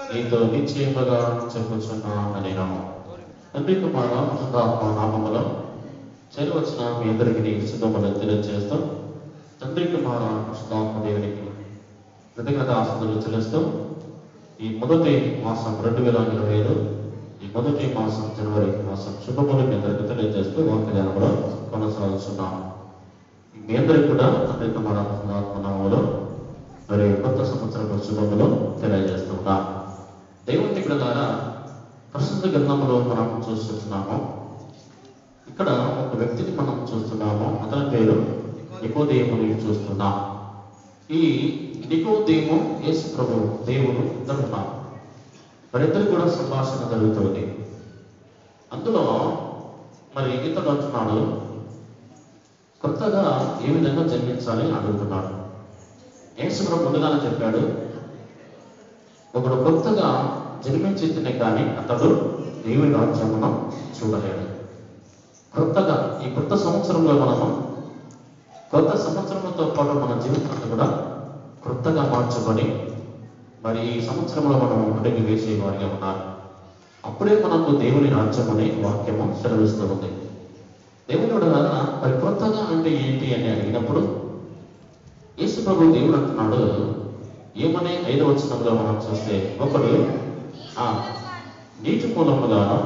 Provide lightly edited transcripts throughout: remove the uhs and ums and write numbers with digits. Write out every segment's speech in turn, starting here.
నీతో నిశ్చయముగా చెప్పుచున్నాను నేను. తండ్రి కుమార పరిశుద్ధాత్మ నామములో చేరవచ్చిన మీ అందరికీ శుభములు తెలియజేస్తూ తండ్రి కుమార పరిశుద్ధాత్మ దేవునికి కృతజ్ఞత ఆస్తులు చెల్లిస్తూ ఈ మొదటి మాసం 2025 ఈ మొదటి మాసం జనవరి మాసం శుభములు మీ అందరికీ తెలియజేస్తూ వాక్యదానంలో కొనసాగుతున్నాము. మీ అందరికీ కూడా తండ్రి కుమార పరిశుద్ధాత్మ నామములో మరి కొత్త సంవత్సరం శుభములు తెలియజేస్తున్నాం. దేవుని ద్వారా పరిశుద్ధ గ్రంథంలో మనం చూస్తున్నాము. ఇక్కడ ఒక వ్యక్తిని మనం చూస్తున్నాము. అతని పేరు నికోదేముని చూస్తున్నాం. ఈ నికోదేము యేసు ప్రభు దేవుడు ఇద్దరు ఉన్నారు. వారిద్దరు కూడా సంభాషణ జరుగుతుంది. అందులో మరి ఇతడు అంటున్నాడు, కొత్తగా ఏ విధంగా జన్మించాలి అడుగుతున్నాడు. యేసు ప్రభు ముందుగానే చెప్పాడు, ఒకడు కొత్తగా జన్మించితేనే కానీ అతడు దేవుని రాజ్యమును చూడలేడు. కొత్తగా ఈ కొత్త సంవత్సరంలో మనము కొత్త సంవత్సరంతో పాటు మన జీవితాన్ని కూడా కొత్తగా మార్చుకొని మరి ఈ సంవత్సరంలో మనం అడుగు వేసే వారిగా ఉన్నారు. అప్పుడే మనకు దేవుని రాజ్యం అనే వాక్యము సెలవిస్తూ ఉంది. దేవుని ద్వారా మరి కొత్తగా అంటే ఏంటి అని అడిగినప్పుడు యేసు ప్రభు దేవుడు అంటున్నాడు, ఏమనే 5వ వచనంలో మనం చూస్తే, ఒకడు నీటి మూలముగాను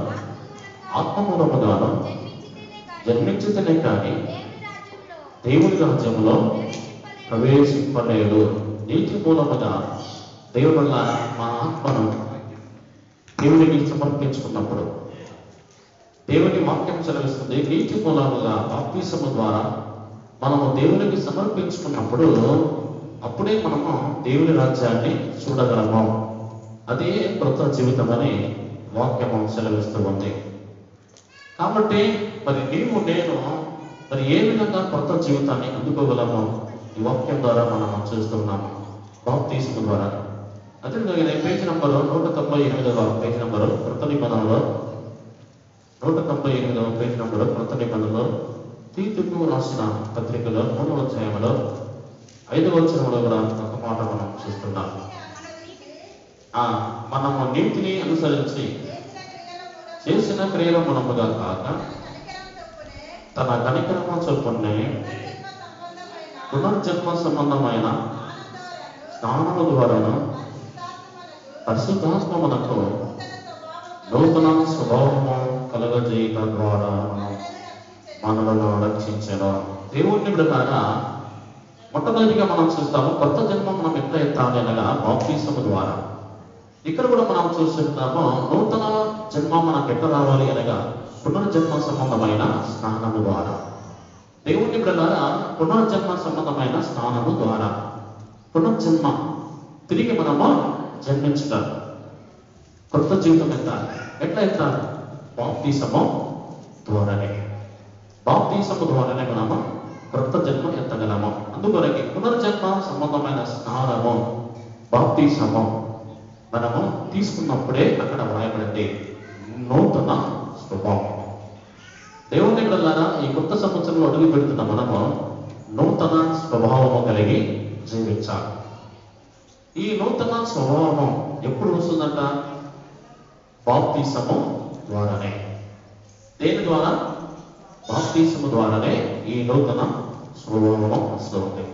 ఆత్మ మూలముగాను జన్మించితేనే కానీ దేవుని రాజ్యంలో ప్రవేశింపలేడు. నీటి మూలముగా దేవుడు వల్ల మా ఆత్మను దేవునికి సమర్పించుకున్నప్పుడు దేవుని వాక్యం సెలవిస్తుంది, నీటి మూలముగా బాప్తిసము ద్వారా మనము దేవునికి సమర్పించుకున్నప్పుడు అప్పుడే మనము దేవుని రాజ్యాన్ని చూడగలము. అదే కొత్త జీవితం అని వాక్యము సెలవిస్తూ ఉంది. కాబట్టి మరి నీవు నేను మరి ఏ విధంగా కొత్త జీవితాన్ని అందుకోగలము ఈ వాక్యం ద్వారా మనం చూస్తున్నాము, బాప్తిసము ద్వారా. అదేవిధంగా పేజీ నంబరు 198వ పేజీ నంబరు కృత నిబంధనలో 198వ పేజీ నంబరు కృత నిబంధనలో తీతుకు రాసిన పత్రికలో 3వ అధ్యాయంలో 5వ వచనంలో కూడా ఒక మాట మనం చూస్తున్నాం. మనము నీతిని అనుసరించి చేసిన క్రియల మనముగా కాక తన కనికరమ చొప్పునే పునర్జన్మ సంబంధమైన స్నానము ద్వారాను పరిశుద్ధాత్మ మనకు నూతన స్వభావము కలగజేయట ద్వారా మనలను రక్షించను. దేవుని ద్వారా మొట్టమొదటిగా మనం చూస్తాము కొత్త జన్మ మనం ఎట్లా ఎత్తాలి అనగా బాప్తిసము ద్వారా. ఇక్కడ కూడా మనం చూస్తున్నాము నూతన జన్మ మనకు ఎట్లా రావాలి అనగా పునర్జన్మ సంబంధమైన స్నానము ద్వారా. దేవుని ద్వారా పునర్జన్మ సంబంధమైన స్నానము ద్వారా పునర్జన్మ తిరిగి మనము జన్మించడం, కొత్త జీవితం ఎత్తాలి. ఎట్లా ఎత్తాలి? బాప్తిసము ద్వారానే. బాప్తిసము ద్వారానే మనము కొత్త జన్మ ఎత్తగలము. అందుకొరకే పునర్జన్మ సంబంధమైన స్నానము బాప్తిసము మనము తీసుకున్నప్పుడే అక్కడ వ్రాయబడింది నూతన స్వభావం. దేవుని ద్వారా ఈ కొత్త సంవత్సరంలో అడుగు పెడుతున్న మనము నూతన స్వభావము కలిగి జీవించాలి. ఈ నూతన స్వభావము ఎప్పుడు వస్తుందంట? బాప్తిసము ద్వారానే. దేని ద్వారా? బాప్తిసము ద్వారానే ఈ నూతన స్వభావము వస్తుంది.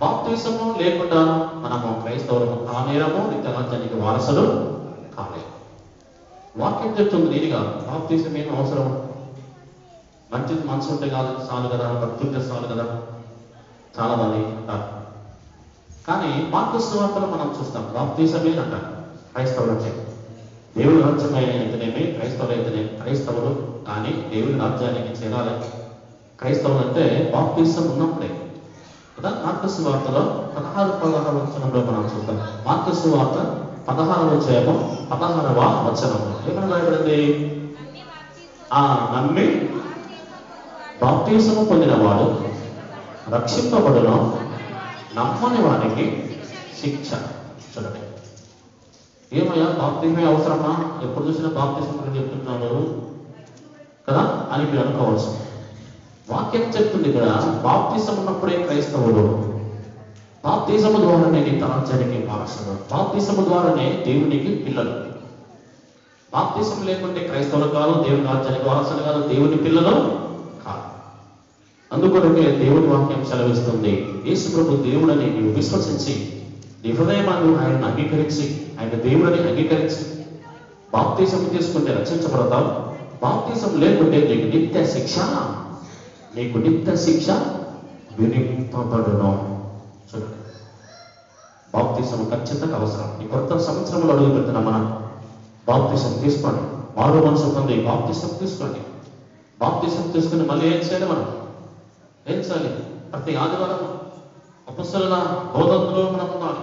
బాప్తిసము లేకుండా మనము క్రైస్తవులము కానేరము, నిత్య రాజ్యానికి వారసులు కాలేము. వాక్యం చెప్తుంది నేనుగా బాప్తిసం ఏం అవసరం? మంచిది మనసు ఉంటే కాదు చాలు కదా, భక్తుంటే చాలు కదా చాలా మంది అంటారు. కానీ మార్కు సువార్తలో మనం చూస్తాం బాప్తిసమే అంటారు క్రైస్తవులు అంటే. దేవుని రాజ్యమైన అయితేనేమి క్రైస్తవులు అయితేనేమి, క్రైస్తవులు కానీ దేవుని రాజ్యానికి చేరాలి. క్రైస్తవులు అంటే బాప్తిసం ఉన్నప్పుడే కదా. మార్కు సువార్తలో 16 వచనంలో మనం చూస్తాం. మార్కు సువార్త 16వ అధ్యాయము 16వ వచనంలో ఏమని రాయబడింది? నమ్మి బాప్తిసము పొందినవాడు రక్షింపబడును, నమ్మని వారికి శిక్ష. చూడండి, ఏమయ్యా బాప్తిసమే అవసరమా? ఎప్పుడు చూసినా బాప్తిసం గురించి చెప్తున్నాడు కదా అని మీరు అనుకోవచ్చు. వాక్యం చెప్తుంది ఇక్కడ బాప్తిసం ఉన్నప్పుడే క్రైస్తవులు బాప్తిసము ద్వారానే నీ తలాంచానికి వారసుడు. బాప్తిసము ద్వారానే దేవునికి పిల్లలు. బాప్తిసం లేకుంటే క్రైస్తవులు కాదు, దేవుని రాజ్యానికి వారసులు కాదు, దేవుని పిల్లలు కాదు. అందుకొరకే దేవుని వాక్యం సెలవిస్తుంది, యేసు ప్రభు దేవుడని నీవు విశ్వసించి నీ హృదయమాను ఆయనను అంగీకరించి, ఆయన దేవుడని అంగీకరించి బాప్తిసం తీసుకుంటే రక్షించబడతావు. బాప్తిసం లేకుంటే నీకు నిత్య శిక్ష విధింపబడును. చూడండి, బాప్తిసం ఖచ్చితంగా అవసరం. ఈ కొత్త సంవత్సరంలో అడుగు పెడుతున్నా మనం. బాప్తిసం తీసుకోండి, మారు మనసు పొంది బాప్తిసం తీసుకోండి. బాప్తిసం తీసుకుని మళ్ళీ ఏం చేయాలి? మనం ఏం చేయాలి? ప్రతి ఆదివారం అపొస్తలుల బోధనలో మనం ఉండాలి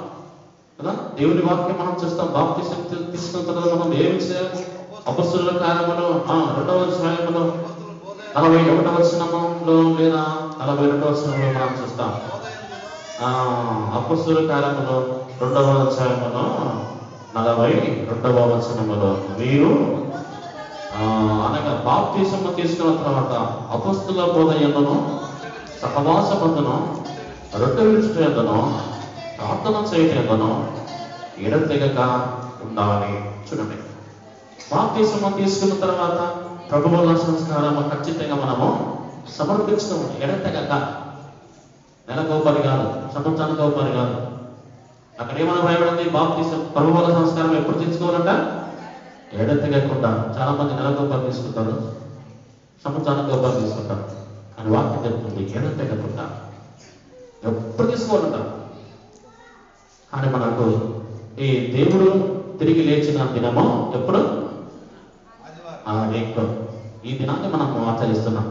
కదా. దేవుని వాక్యం మనం చేస్తాం. బాప్తిసం తీసుకున్న తర్వాత మనం ఏమి చేయాలి? అపొస్తలుల కార్యములు 2వ అధ్యాయములో 41వ వచనములో లేదా 42వ వచనంలో మనం చూస్తాం. అపొస్తలుల కార్యములు 2వ అధ్యాయములో 42వ వచనములో మీరు అనగా బాప్తిసము తీసుకున్న తర్వాత అపొస్తలుల బోధ యందును సహవాస బంధను రొట్టె విరుచుట యందును ప్రార్థన చేయటం యందును ఎడతెగక ఉండాలి. చూడండి, బాప్తిసము తీసుకున్న తర్వాత ప్రభువుల సంస్కారము ఖచ్చితంగా మనము సమర్పించడం ఎడతెగక. నెలకోపరి కాదు, సంవత్సరానికోపరి కాదు. అక్కడ ఏమైనా భయపడింది? బాప్తిసం ప్రభువుల సంస్కారం ఎప్పుడు తీసుకోవాలంట? ఎడతెగకుండా. చాలా మంది నెలకోపరి తీసుకుంటారు, సంవత్సరానికోపరి తీసుకుంటారు. అని వాక్యం చెప్తుంది ఎడతెగకుండా ఎప్పుడు తీసుకోవాలంట. కానీ మనకు ఈ దేవుడు తిరిగి లేచిన దినము ఎప్పుడు? ఈ దినాన్ని మనము ఆచరిస్తున్నాం,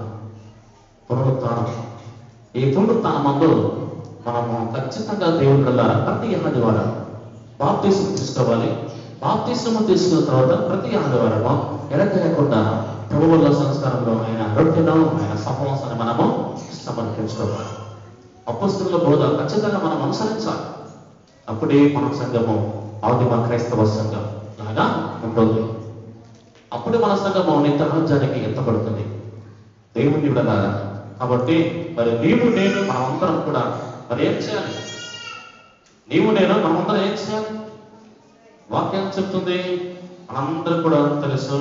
పునరుత్థానం. ఈ పునరుత్థానమందు మనము ఖచ్చితంగా దేవుడి వెళ్ళాలి. ప్రతి ఆదివారం బాప్తిసం తీసుకోవాలి. బాప్తిసము తీసుకున్న తర్వాత ప్రతి ఆదివారము ఎడతెగకుండా ప్రభువుల సంస్కారంలో ఆయన రొట్టెను, ఆయన సహవాసాన్ని మనము సమర్పించుకోవాలి. అపొస్తలుల బోధ ఖచ్చితంగా మనం అనుసరించాలి. అప్పుడే మన సంఘము ఆదిమ క్రైస్తవ సంఘం లాగా ఉంటుంది. అప్పుడే మన సంఘము నిత్య రాజ్యానికి ఎత్తబడుతుంది. దేవుని విడలాగా. కాబట్టి మరి నీవు నేను మనమందరం కూడా మరి ఏం చేయాలి? నీవు నేను మనమందరం ఏం చేయాలి? వాక్యం చెప్తుంది, మనందరూ కూడా తెలుసు.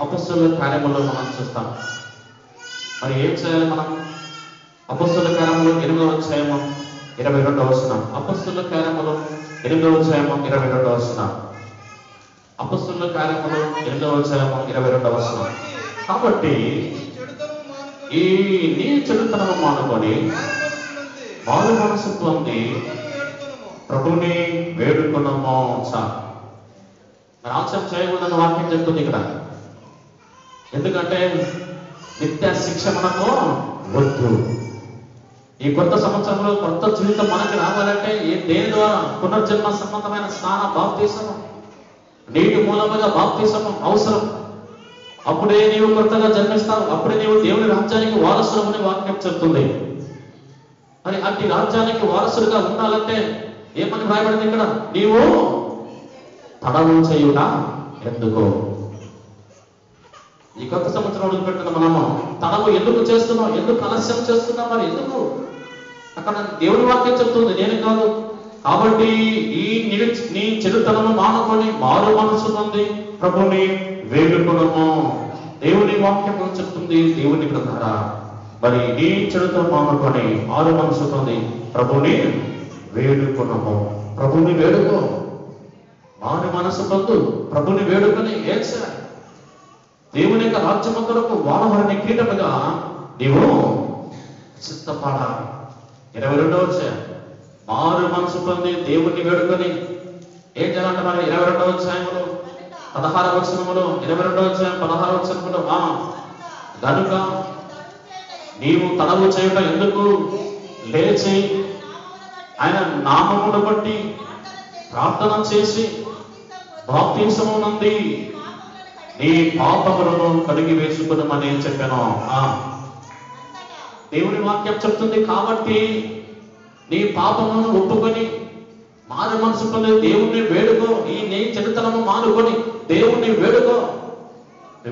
అపొస్తలుల కార్యములో మనం చూస్తాం. మరి ఏం చేయాలి మనం? అపొస్తలుల కార్యములు 8వ అధ్యాయము 22వ వచనం. అపొస్తలుల కార్యములు 8వ అధ్యాయము 22వ వచనం. అపొస్తలుల కార్యములు 8వ అధ్యాయము 22వ వచనం. కాబట్టి ఈ నీ చెడుతనము మానుకొని మారు మనసు పొంది ప్రభుని వేడుకొనము. ఆలస్యం చేయకూడదని వాక్యం చెప్తుంది ఇక్కడ. ఎందుకంటే నిత్య శిక్ష మనకు వద్దు. ఈ కొత్త సంవత్సరంలో కొత్త జీవితం మనకి రావాలంటే దేని ద్వారా? పునర్జన్మ సంబంధమైన స్నాన బాప్తిసము, నీటి మూలముగా బాప్తిసము అవసరం. అప్పుడే నీవు కొత్తగా జన్మిస్తావు. అప్పుడే నీవు దేవుని రాజ్యానికి వారసులమని వాక్యం చెప్తుంది. మరి అట్టి రాజ్యానికి వారసులుగా ఉండాలంటే ఏమని రాయబడింది ఇక్కడ? నీవు తడవు చేయుట ఎందుకు? ఈ కొత్త సంవత్సరం వదిలిపెట్టిన మనము తడవు ఎందుకు చేస్తున్నాం? ఎందుకు ఆలస్యం చేస్తున్నాం? మరి ఎందుకు? అక్కడ దేవుని వాక్యం చెప్తుంది, నేను కాదు. కాబట్టి నీ చెడుతనము మానుకొని మారు మనసు పొంది ప్రభుని వేడుకొనము. దేవుని వాక్యం చెప్తుంది, దేవుని ప్రకారం మరి నీ చెడుతో మానుకొని మారు మనసు పొంది ప్రభుని వేడుకొనము. ప్రభుని వేడుకో, మారు మనసు పొందు, ప్రభుని వేడుకొని ఏం చేయాలి? దేవుని యొక్క రాజ్యము కొరకు వానవరిని కీటముగా నీవు సిద్ధపడాలి. 22వ అధ్యాయం. మారు మనసు పొంది దేవుణ్ణి వేడుకొని ఏం చేయాలంటే మరి 22వ అధ్యాయములో 16వ వచనములో 22వ అధ్యాయం 16వ వచనములో గనుక నీవు తడవు చేయుట ఎందుకు? లేచి ఆయన నామమును బట్టి ప్రార్థన చేసి బాప్తిసము నంది నీ పాపములను కడిగి వేసుకునమని చెప్పాను. దేవుని వాక్యం చెప్తుంది. కాబట్టి నీ పాపములను ఒప్పుకొని మారు మనసు పొంది దేవుణ్ణి వేడుకో. నీ చెడుతనము మానుకొని దేవుణ్ణి వేడుకో.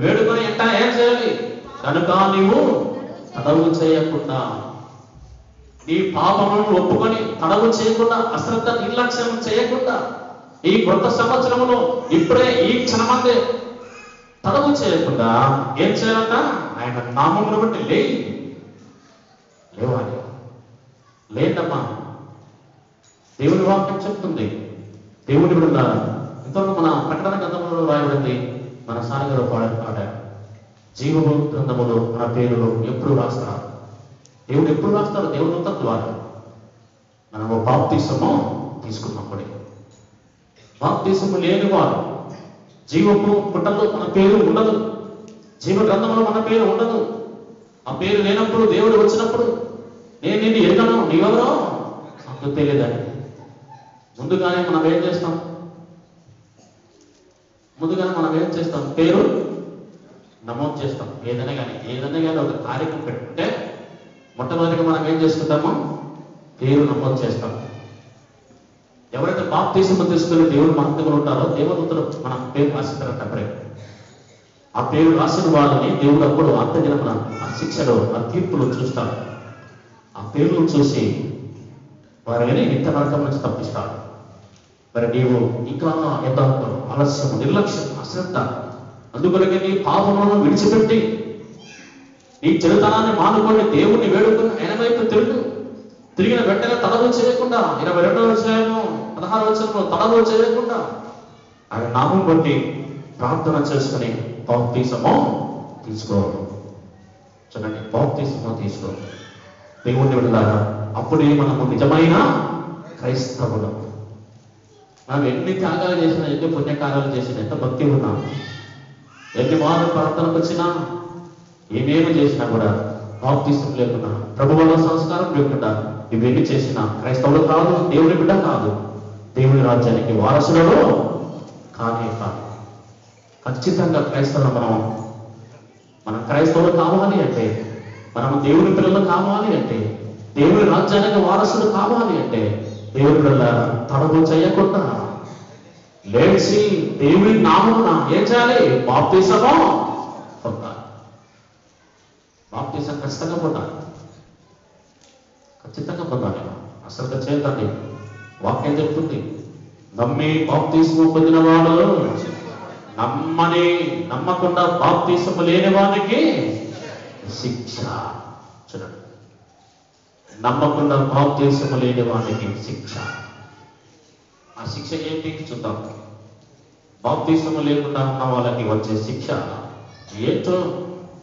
వేడుకొని ఏం చేయాలి? కనుక నీవు తడవు చేయకుండా నీ పాపములను ఒప్పుకొని తడవు చేయకుండా, అశ్రద్ధ నిర్లక్ష్యం చేయకుండా, ఈ కొత్త సంవత్సరంలో ఇప్పుడే ఈ క్షణమందే తడవు చేయకుండా ఏం చేయాలంట? ఆయన నామమును బట్టి లేవాలి. లేదమ్మా, దేవుని వాక్యం చెప్తుంది. దేవుని బిడ్డ ఇంతవరకు మన ప్రకటన గ్రంథంలో రాయబడింది. మన సాగర పాడారు, జీవము గ్రంథములు మన పేరులు ఎప్పుడు రాస్తారు? దేవుడు ఎప్పుడు రాస్తాడు? దేవుని దూత ద్వారా. మనము బాప్తిసము తీసుకున్నప్పుడే. బాప్తిసము లేని వారు జీవపు పుట్టలో మన పేరు ఉండదు, జీవ గ్రంథంలో మన పేరు ఉండదు. ఆ పేరు లేనప్పుడు దేవుడు వచ్చినప్పుడు నేను నిన్ను ఎరగను, నీవెవరో నాకు తెలియదని ముందుగానే మనం ఏం చేస్తాం? పేరు నమోదు చేస్తాం. ఏదైనా కానీ ఒక కార్యక్రమం పెట్టుకుంటే మొట్టమొదటిగా మనం ఏం చేసుకుంటామో పేరు నమోదు చేస్తాం. ఎవరైతే బాప్తిసము తీసుకుని దేవుడు మహత్తులు ఉంటారో దేవదూతలు మన పేరు రాసిస్తారంట. అప్పుడే ఆ పేరు రాసిన వాళ్ళని దేవుడు అప్పుడు అంతదిన ఆ శిక్షలో, ఆ తీర్పులు చూస్తారు. ఆ పేర్లు చూసి వారిని నిత్య నరకం నుంచి తప్పిస్తారు. మరి నీవు ఇంకా ఎంత ఆలస్యం, నిర్లక్ష్యం, అశ్రద్ధ, అందుకొరకే నీ పాపములను విడిచిపెట్టి నీ చెడుతనాన్ని మానుకొని దేవుణ్ణి వేడుకొని ఆయన వైపు తిరిగిన వెంటనే తడవు చేయకుండా, 22వ అధ్యాయము 16వ వచనంలో తడవు చేయకుండా ఆయన నామం బట్టి ప్రార్థన చేసుకుని బాప్తిసము తీసుకో. చూడండి, బాప్తిసము తీసుకో. దేవుణ్ణి వెళ్ళారా? అప్పుడే మనము నిజమైన క్రైస్తవులు. మనం ఎన్ని త్యాగాలు చేసినా, ఎన్ని పుణ్యకార్యాలు చేసినా, ఎంత భక్తి ఉన్నా, ఎన్ని వారు ప్రార్థనకు వచ్చినా, ఏమేమి చేసినా కూడా బాప్తిసం లేకుండా, ప్రభు వల్ల సంస్కారం లేకుండా ఇవేమి చేసినా క్రైస్తవులు కాదు, దేవుని బిడ్డ కాదు, దేవుని రాజ్యానికి వారసులలో కానే కాదు. ఖచ్చితంగా క్రైస్తవులు మనం క్రైస్తవులు కావాలి అంటే, మనం దేవుని పిల్లలు కావాలి అంటే, దేవుని రాజ్యానికి వారసులు కావాలి అంటే, దేవుని పిల్లల తడవు చేయకుండా లేచి దేవుని నామమున ఏం చేయాలి? బాప్తిసము పొందాలి. బాప్తిసం ఖచ్చితంగా పొందాలి. అసలు చేతండి. వాక్యం చెప్తుంది, నమ్మి బాప్తిసము పొందిన వాడు నమ్మకుండా బాప్తిసము లేని వానికి శిక్ష. చూడండి, నమ్మకుండా బాప్తిసము లేని వానికి శిక్ష. ఆ శిక్ష ఏంటి చూద్దాం. బాప్తిసము లేకుండా ఉన్న వాళ్ళకి వచ్చే శిక్ష ఏంటో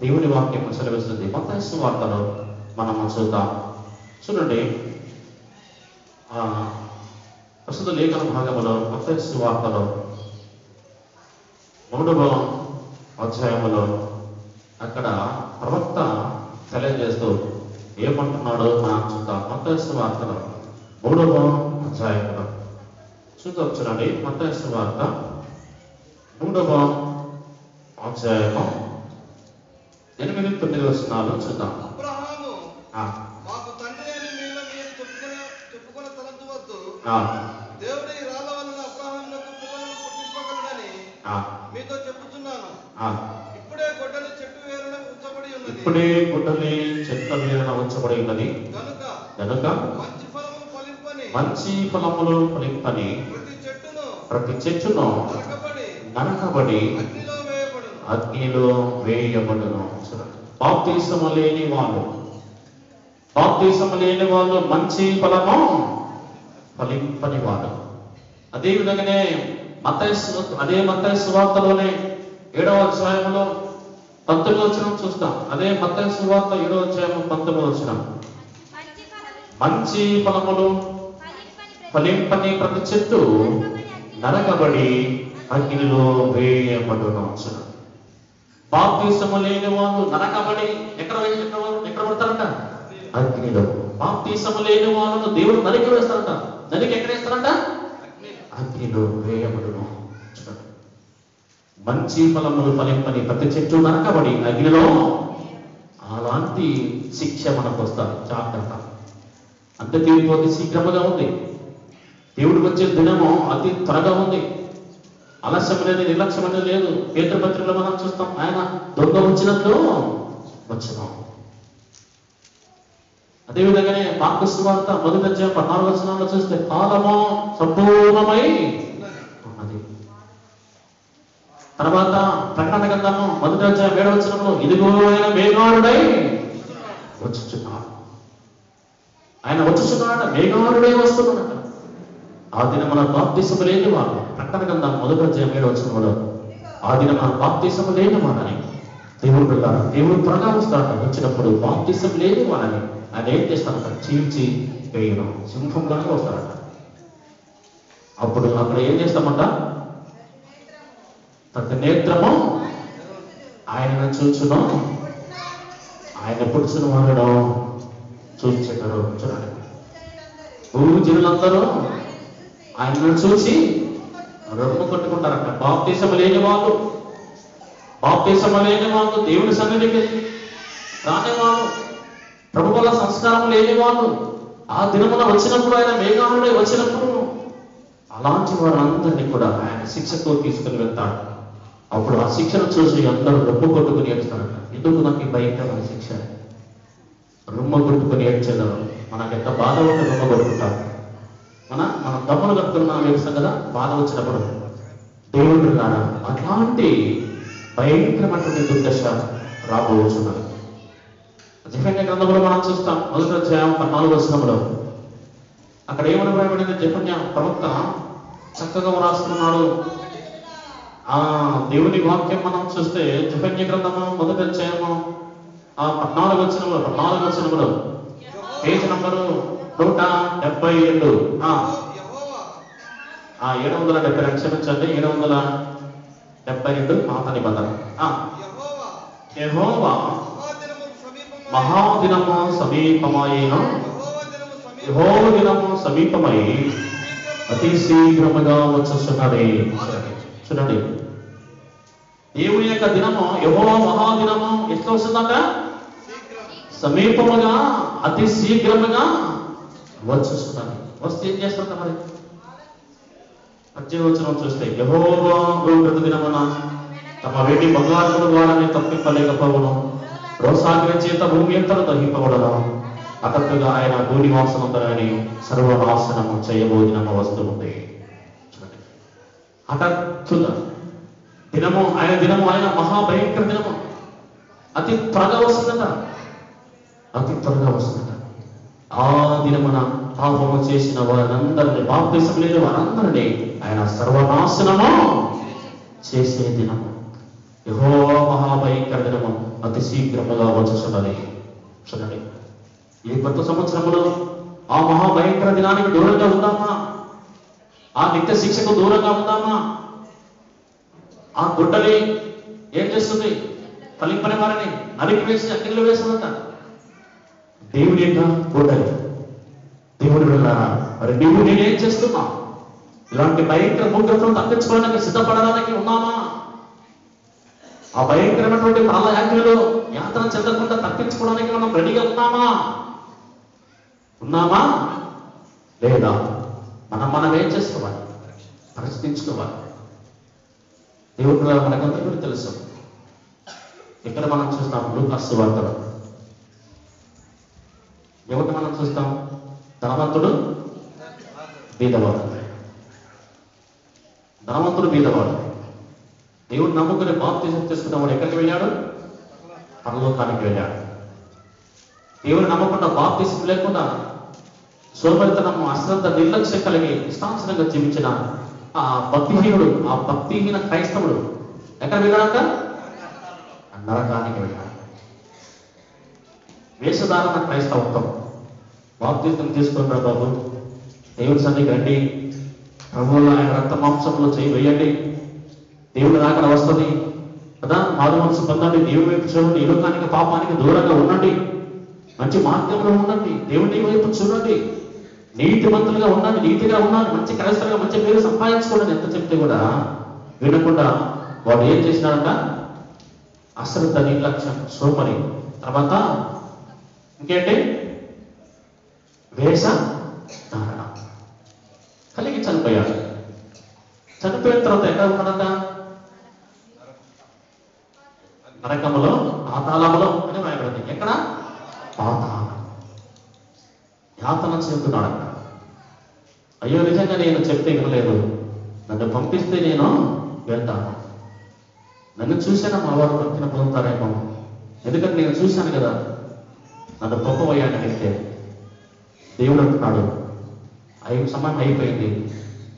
దేవుని వాక్యం సెలవిస్తుంది. మత్తయి సువార్తలో మనము చూద్దాం. చూడండి, ప్రస్తుత లేఖన భాగంలో మత్తయి సువార్తలో 3వ అధ్యాయములో అక్కడ ప్రవక్త తెలియజేస్తూ ఏమంటున్నాడో మనం చూద్దాం. మత్తయి సువార్తలో 3వ అధ్యాయంలో చూద్దాం. చూడండి, మత్తయి సువార్త 3వ అధ్యాయము 8-9 వచనాలు చూద్దాం. దేవుడి రాళ్ళ వలన అబ్రహామునకు పిల్లలను పుట్టింపగలడని మీతో చెప్పుచున్నాను. ఇప్పుడే గొడ్డలి చెట్టు వేరున ఉంచబడి ఉన్నది కనుక మంచి ఫలములు ఫలింపని ప్రతి చెట్టును నరకబడి అగ్నిలో వేయబడును. బాప్తిసము లేని వాళ్ళు మంచి ఫలము ఫలింపని వాడు. అదేవిధంగానే మత్తయి సువార్తలోనే 7వ అధ్యాయంలో 19వ వచనం చూస్తాం. అదే మత్తయి సువార్త 7వ అధ్యాయం 19వ వచనం, మంచి ఫలములు ఫలింపని ప్రతి చెట్టు నరకబడి అగ్నిలో వేయబడును. బాప్తిసము లేని వాళ్ళు నరకబడి ఎక్కడ పడతారంట? అగ్నిలో. బాప్తిసము లేని వాళ్ళను దేవుడు నరికి వేస్తారంట. నరికి ఎక్కడ వేస్తారంట? అగ్నిలో వేయబడును. మంచి ఫలములు ఫలింపని ప్రతి చెట్టు నరకబడి అగ్నిలో. అలాంటి శిక్ష మనకు వస్తారు. జాగ్రత్త. అంత తీర్పు అతి శీఘ్రముగా ఉంది. దేవుడికి వచ్చే దినము అతి త్వరగా ఉంది. ఆలస్యం అనేది, నిర్లక్ష్యం అనేది లేదు. పేతృపత్రికలో మనం చూస్తాం, ఆయన దొంగ వచ్చినట్లు వచ్చును. అదేవిధంగానే మార్కు సువార్త 1:14 చూస్తే కాలము సంపూర్ణమై ఉన్నది. తర్వాత ప్రకటన గ్రంథము 1:7 ఇదిగో ఆయన మేఘారుడై వచ్చుచున్నాడు. ఆయన వచ్చుచున్నాడు, మేఘారుడై వస్తున్నాడు. ఆ దినమున బాప్తిసము లేని వాడు, ప్రకటన గ్రంథం 1:7 ఆ దినమున బాప్తిసము లేని వాడని దేవుడు పిల్లారు. దేవుడు త్వరగా వస్తాడు. వచ్చినప్పుడు బాప్తిసం లేని వాడని ఆయన ఏం చేస్తాడట? చీల్చి వేయను సింహంగానే వస్తాడట. అప్పుడు అక్కడ ఏం చేస్తామంట? ప్రతి నేత్రము ఆయనను చూచును, ఆయన పుడుచును వాడడం చూచేటరు. చూడండి, భూజనులందరూ ఆయనను చూసి రొమ్ము కొట్టుకుంటారట. బాప్తిసము లేని వాళ్ళు, బాప్తిసము లేని వాళ్ళు, దేవుని సన్నిధికి రాని వాళ్ళు, ప్రభువుల సంస్కారం లేని వాళ్ళు ఆ దినమున వచ్చినప్పుడు, ఆయన మేఘాలుడై వచ్చినప్పుడు అలాంటి వారందరినీ కూడా ఆయన శిక్షకు తీసుకుని వెళ్తాడు. అప్పుడు ఆ శిక్షను చూసి అందరూ రొమ్ము కొట్టుకుని ఏడుస్తారట. ఎందుకు నాకు ఈ భయంకరమైన శిక్ష? రొమ్ము కొట్టుకుని ఏడ్చేదారు. మనకు ఎంత బాధ ఉంటే రొమ్ము కొట్టుకుంటారు. మన దమ్ములు కట్టుకున్న వ్యవస్థ కదా బాధ వచ్చినప్పుడు. దేవుడు రాడా అట్లాంటి భయంకరమైనటువంటి దుర్దశ రాబోతున్నారు. జెఫన్యా గ్రంథంలో మనం చూస్తాం 1:14 అక్కడ ఏమని రాయబడింది? జెఫన్యా ప్రవక్త చక్కగా రాస్తున్నాడు. దేవుని వాక్యం మనం చూస్తే జెఫన్యా గ్రంథము 1:14 పేజ్ నంబరు 172 772 క్షమించండి 772 పాత నిబంధన. యెహోవా మహాదినము సమీపమాయేను, యెహోవ దినము సమీపమై అతి శీఘ్రముగా వచ్చుచున్నది. చూడండి, దేవుని యొక్క దినము, యెహోవా మహాదినము ఎట్లా వస్తుందంట? సమీపముగా అతి శీఘ్రముగా వచ్చుచున్నది. వస్తే ఏం చేస్తుంట మరి? 18 చూస్తే యెహోవా ప్రతి దినమున తమ వెండి బంగారముల ద్వారానే తప్పింపలేకపోవను, రోసాగ్ని చేత భూమి ఎంతలో దహింపబడను, హఠాత్తుగా ఆయన భూనివాసముందని సర్వనాశనము చేయబోదినమ్మ వస్తుంది. చూడండి, హఠాత్తుగా దినము, ఆయన దినము, ఆయన మహాభయంకర దినము అతి త్వరగా వస్తుందట. అతి త్వరగా వస్తుందట. ఆ దినమున పాపము చేసిన వారందరినీ, బాప్తిసం లేని వారందరినీ ఆయన సర్వనాశనము చేసే దినము. యెహోవా మహాభయంకర దినము అతి శీఘ్రముగా వచ్చుచున్నది. చూడండి, ఈ కొత్త సంవత్సరంలో ఆ మహాభయంకర దినానికి దూరంగా ఉందామా? ఆ నిత్య శిక్షకు దూరంగా ఉందామా? ఆ గుడ్డని ఏం చేస్తుంది? ఫలింపని వారిని నరికి వేసి అగ్నిలో వేస్తుందంట. దేవుని యొక్క గుడ్డని. దేవుడు వెళ్ళారా? మరి నువ్వు నేనేం చేస్తున్నా? ఇలాంటి భయంకర ముగ్గులతో తప్పించుకోవడానికి సిద్ధపడడానికి ఉన్నామా? ఆ భయంకరమైనటువంటి ప్రాణయాజ్ఞలో యాత్ర చెందకుండా తప్పించుకోవడానికి మనం రెడీగా ఉన్నామా లేదా? మనం ఏం చేసుకోవాలి? పరిశీలించుకోవాలి. దేవుడు మనకందరూ కూడా తెలుసు. ఇక్కడ మనం చూస్తాం లూకాసు వార్తలో ఎవరిని మనం చూస్తాం? ధనవంతుడు బీదవాడు. ధనవంతుడు బీదవాడు. దేవుడు నమ్ముకుని బాప్తిసం తీసుకున్నవాడు ఎక్కడికి వెళ్ళాడు? పరలోకానికి వెళ్ళాడు. దేవుడు నమ్మకుండా బాప్తిసం లేకుండా సోమరితనము, అశ్రద్ధ, నిర్లక్ష్యం కలిగి ఇష్టానుసారంగా జీవించిన ఆ భక్తిహీనుడు, ఆ భక్తిహీన క్రైస్తవుడు ఎక్కడ వెళ్ళాడంట? నరకానికి వెళ్ళాడు. వేషధారణ క్రైస్తవత్వం. బాప్తిసం తీసుకున్నాడు బాబు, దేవుడి సన్నిధికి రండి, ప్రభువులో ఆయన రక్త మాంసంలో చేయి వేయండి, దేవుడు రాకడ వస్తుంది కదా, మారు మనసు పొందండి, దేవుడి వైపు చూడండి, ఈ లోకానికి పాపానికి దూరంగా ఉండండి, మంచి మార్గంలో ఉండండి, దేవుడి వైపు చూడండి, నీతిమంతులుగా ఉండండి, నీతిగా ఉండండి, మంచి క్రైస్తవులుగా మంచి పేరు సంపాదించుకోండి ఎంత చెప్తే కూడా వినకుండా వాడు ఏం చేసినాడంట? అశ్రద్ధ, నిర్లక్ష్యం, సోమరి, తర్వాత ఇంకేంటి? వేషధారణ కలిగి చనిపోయాడు. చనిపోయిన తర్వాత ఎక్కడ ఉన్నాడంట? నరకములో, పాతాళములో అని రాయబడింది. ఎక్కడ? పాతాళం. ప్రార్థన చేస్తున్నాడంట. అయ్యో నిజంగా నేను చెప్తే వినలేదు, నన్ను పంపిస్తే నేను వెళ్తాను. నన్ను చూశాను మా వారు రక్షణ పొందుతారేమో, ఎందుకంటే నేను చూశాను కదా, నన్ను పంపబోయాను అయితే. దేవుడు అంటున్నాడు, సమయం అయిపోయింది.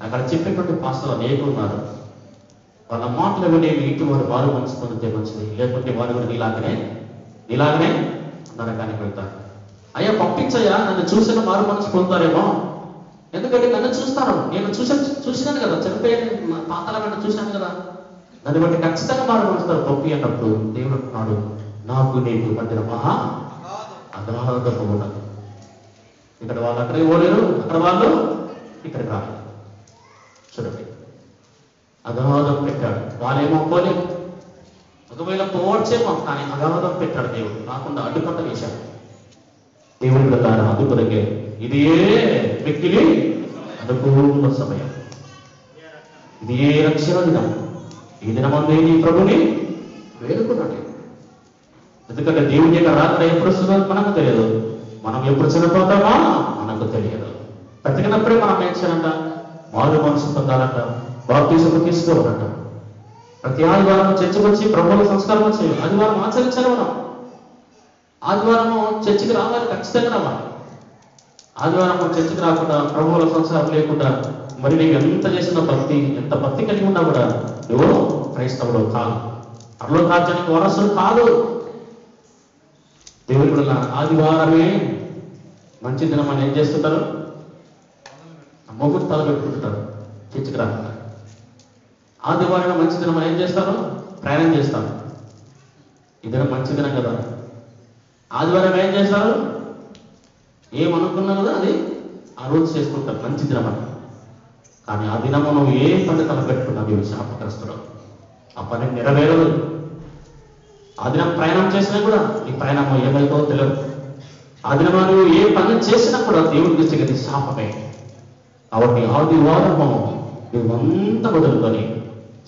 అక్కడ చెప్పేటువంటి పాస్టర్లు అనేకులు ఉన్నారు. వాళ్ళ మాటలు విని ఇంటి వారు వారు మనసు పొందితే మంచిది, లేకపోతే వారు కూడా నీలాగనే నరకానికి వెళ్తారు. అయ్యా పంపించయ్యా, నన్ను చూసిన వారు మనసు పొందుతారేమో, ఎందుకంటే నన్ను చూస్తారు, నేను చూసినాను కదా, చనిపోయిన పాతల వెంట చూశాను కదా, నన్ను బట్టి ఖచ్చితంగా వారు మనసుతారు పంపి అన్నప్పుడు దేవుడు అంటున్నాడు, నాకు నీకు మధ్యన మహా అగాధపు ఉన్నది. ఇక్కడ వాళ్ళు అక్కడికి పోలేరు, అక్కడ వాళ్ళు ఇక్కడికి రాలేదు. చూడండి, అగాధం పెట్టాడు. వాళ్ళేమో పోలేదు, ఒకవేళ పోవచ్చేమో, కానీ అగాధం పెట్టాడు దేవుడు, కాకుండా అడ్డుపట్ట వేశాడు. దేవుడి ప్రకారం అదుపులకే ఇదే మిక్కిలి అనుకూల సమయం, ఇది ఏ రక్షణ దినం. ఈ దినమందు నీ ప్రభుని వేడుకున్నాడు. ఎందుకంటే దేవుని యొక్క రాత్రి ఎప్పుడు వస్తుందో మనకు తెలియదు, మనం ఎప్పుడు చనిపోతామో మనకు తెలియదు. బ్రతికినప్పుడే మనం ఏం చేయాలంట, మారు మనసు పొందాలంట, బాప్తిజం తీసుకోవాలంట. ప్రతి ఆదివారం చర్చకు వచ్చి ప్రభువుల సంస్కారం వచ్చి ఆదివారం ఆచరించాలి. మనం ఆదివారము చర్చికి రావాలి, ఖచ్చితంగా రావాలి. ఆదివారం చర్చికి రాకుండా ప్రభువుల సంస్కారం లేకుండా మరి నీవు ఎంత చేసిన భక్తి, ఎంత భక్తి కలిగి ఉన్నా కూడా నువ్వు క్రైస్తవుడు కాదు, పరలోక రాజ్యానికి వారసుడు కాదు. దేవుడి వల్ల ఆదివారమే మంచి దినం అని ఏం చేస్తుంటారు, ముహూర్తాలు పెట్టుకుంటుంటారు చర్చికి రాకుండా. ఆదివారం మంచి దినం అని ఏం చేస్తారు, ప్రయాణం చేస్తారు. ఈ దినం మంచి దినం కదా, ఆదివారం ఏం చేస్తారు, ఏమనుకున్నా కదా అది ఆ రోజు చేసుకుంటారు మంచి దినం అని. కానీ ఆ దినము నువ్వు ఏ పని తలపెట్టుకున్నా నువ్వు శాపగ్రస్తుడు, ఆ పని నెరవేరదు. ఆ దినం ప్రయాణం చేసినా కూడా నీ ప్రయాణం ఏమైతే తెలియదు. ఆ దినం నువ్వు ఏ పని చేసినా కూడా దేవుడి దృష్టికి అది శాపమే. కాబట్టి ఆదివారము నువ్వంతా వదులుకొని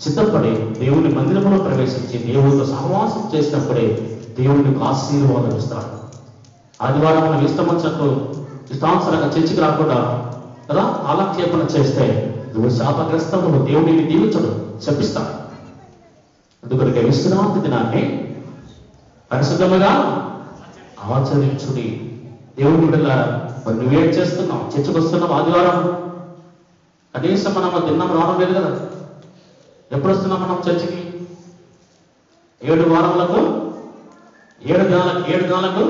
సిద్ధపడి దేవుని మందిరంలో ప్రవేశించి దేవుడితో సహవాసం చేసినప్పుడే దేవుడికి ఆశీర్వాదం ఇస్తాడు. ఆదివారం మనం ఇష్టం వచ్చినట్టు ఇష్టానుసారంగా చర్చికి రాకుండా కదా కాలక్షేపణ చేస్తే నువ్వు శాపగ్రస్తం, నువ్వు దేవుడిని దీవించడు, శపిస్తాడు. అందుకొరకే విశ్రాంతి దినాన్ని పరిశుద్ధముగా ఆచరించుడి. దేవుడి బిడ్డలారా, మరి నువ్వేం చేస్తున్నావు? చర్చకు వస్తున్నావు ఆదివారం, కనీసం మనం దినం రావడం లేదు కదా. ఎప్పుడు వస్తున్నాం మనం చర్చికి? 7 వారములకు 7 దినాలకు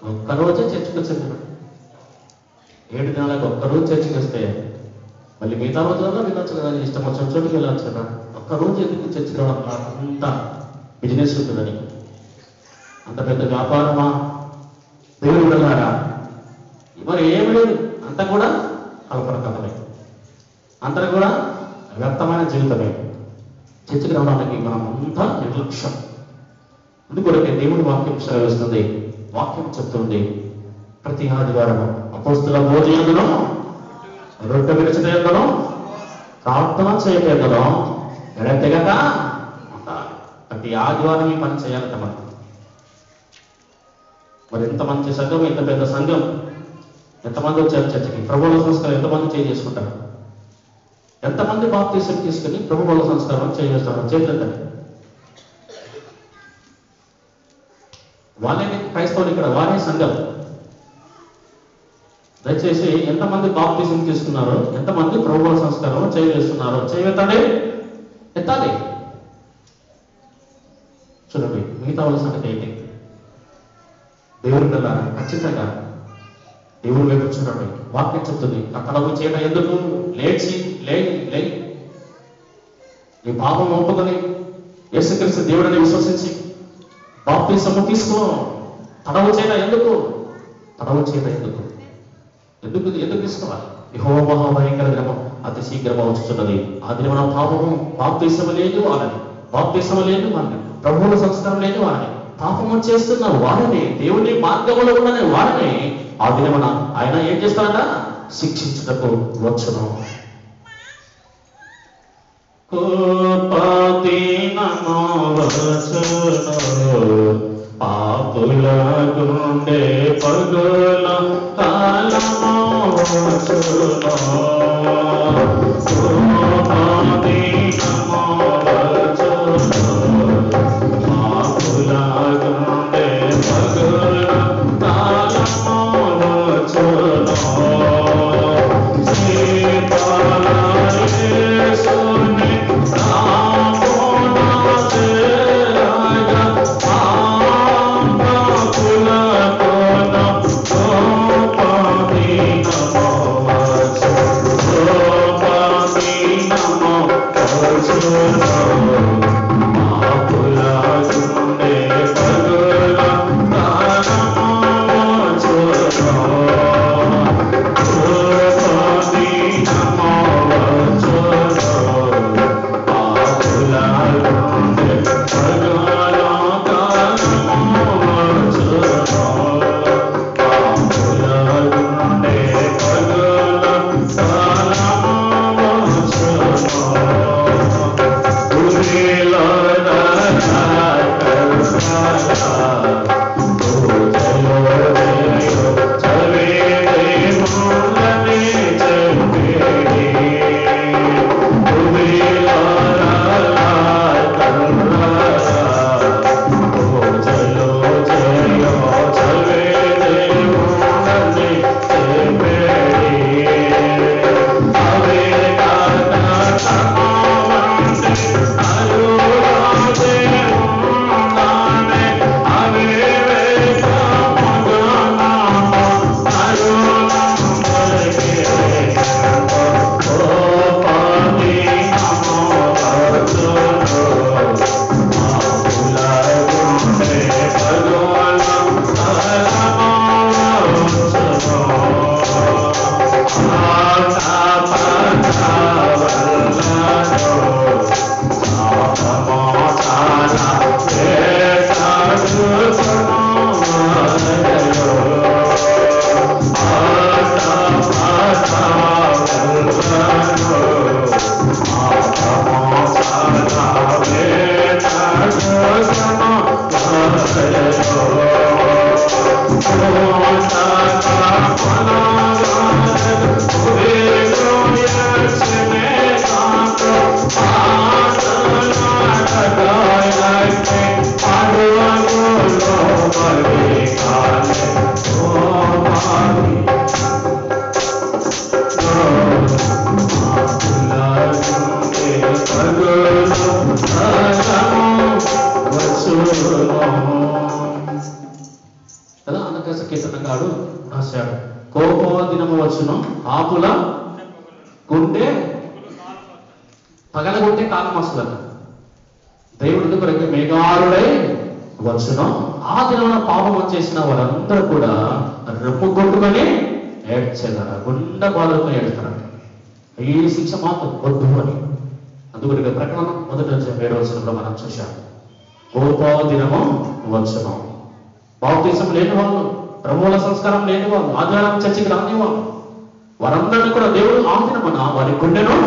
ఒక్కరోజే చర్చికి వచ్చింది. 7 దినాలకు ఒక్కరోజు చర్చికి వస్తే మళ్ళీ మిగతా రోజులలో వెళ్ళొచ్చు కదా, ఇష్టం వచ్చిన చోటుకి వెళ్ళొచ్చు కదా. ఒక్కరోజు ఎందుకు చర్చికి రావడం? అంత బిజినెస్ ఉంటుందని, అంత పెద్ద వ్యాపారమా? దేవుడు వెళ్ళారా? మరి ఏమి లేదు, అంతా కూడా కల్పన కథమే, అంతా కూడా వ్యర్థమైన జీవితమే. చర్చికి రావడానికి మనం అంతా నిర్లక్ష్యం. అందుకొరకే దేవుడి వాక్యం సెలవిస్తుంది, వాక్యం చెప్తుంది, ప్రతి ఆదివారం అపోస్తుల భోజనంలో, రొట్టె విరచడంలో, ప్రార్థన చేయటంలో ఎడతెగక ఉండాలి. ప్రతి ఆదివారం ఈ పని చేయాలంట మనం. మరి ఎంత మంచి సంఘం, ఎంత పెద్ద సంఘం, ఎంతమంది వచ్చారు చర్చకి? ప్రభువుల సంస్కారం ఎంతమంది చేసుకుంటారు? ఎంతమంది బాప్తీసం తీసుకుని ప్రభువుల సంస్కారం చేస్తారు? చేతులంటే వాళ్ళే క్రైస్తవులు, ఇక్కడ వారే సంఘం. దయచేసి ఎంతమంది బాప్తీసం తీసుకున్నారో, ఎంతమంది ప్రభువుల సంస్కారం చేస్తున్నారో చేయతాడే ఎత్తాలి. చూడండి, మిగతా వాళ్ళ సంగతి ఏంటి? దేవుడి వల్ల ఖచ్చితంగా దేవుడు వైపు చూడండి. వాక్యం చెప్తుంది, తలపు చేయడం ఎందుకు? లేచి లే నీ పాపం ఒప్పుకొని యేసుక్రీస్తు దేవుడిని విశ్వసించి బాప్తిసము తీసుకో. తడవు చేయడం ఎందుకు? ఎందుకు తీసుకోవాలి? యెహోవా మహాభయంకర దినము అతి శీఘ్రము వచ్చుతున్నది. ఆ దినమున పాపము బాప్తిసము లేని వాళ్ళని, ప్రభువుల సంస్కారం లేని వాళ్ళని, పాపము చేస్తున్న వారిని, దేవుని మార్గంలో ఉన్న వారిని ఆ దినమున ఆయన ఏం చేస్తాడట? శిక్షించుటకు వచ్చును. కోపదినము వచ్చును, పాపుల గుండె పగుల కాలము వచ్చును శోభాదీనము వచ్చును పాపుల గుండె పగుల కాలము వచ్చును శ్రీపాలయేసుని కదా అనకస కీర్తనగాడు రాశాడు. కోప దినము వచ్చును ఆపుల గుండె పగలగొట్టే కాలం వస్తుందట. దేవుడి కొరకు మేఘారుడై వచ్చును. ఆ దినమున పాపం చేసిన వారందరూ కూడా రెప్పు కొట్టుకొని ఏడ్చేదారు, గుండె బాధలతో ఏడుస్తారట. ఈ శిక్ష మాత్రం వద్దు అని. అందుకొరకు ప్రకటన 1:7 మనం చూశాం. కోప దినము వచ్చును. బాప్తిసం లేని వాళ్ళు, ప్రభువుల సంస్కారం లేని వాళ్ళు, ఆదివారం చర్చికి రాని వాళ్ళు, వారందరినీ కూడా దేవుడు ఆ దినమున వారి గుండెను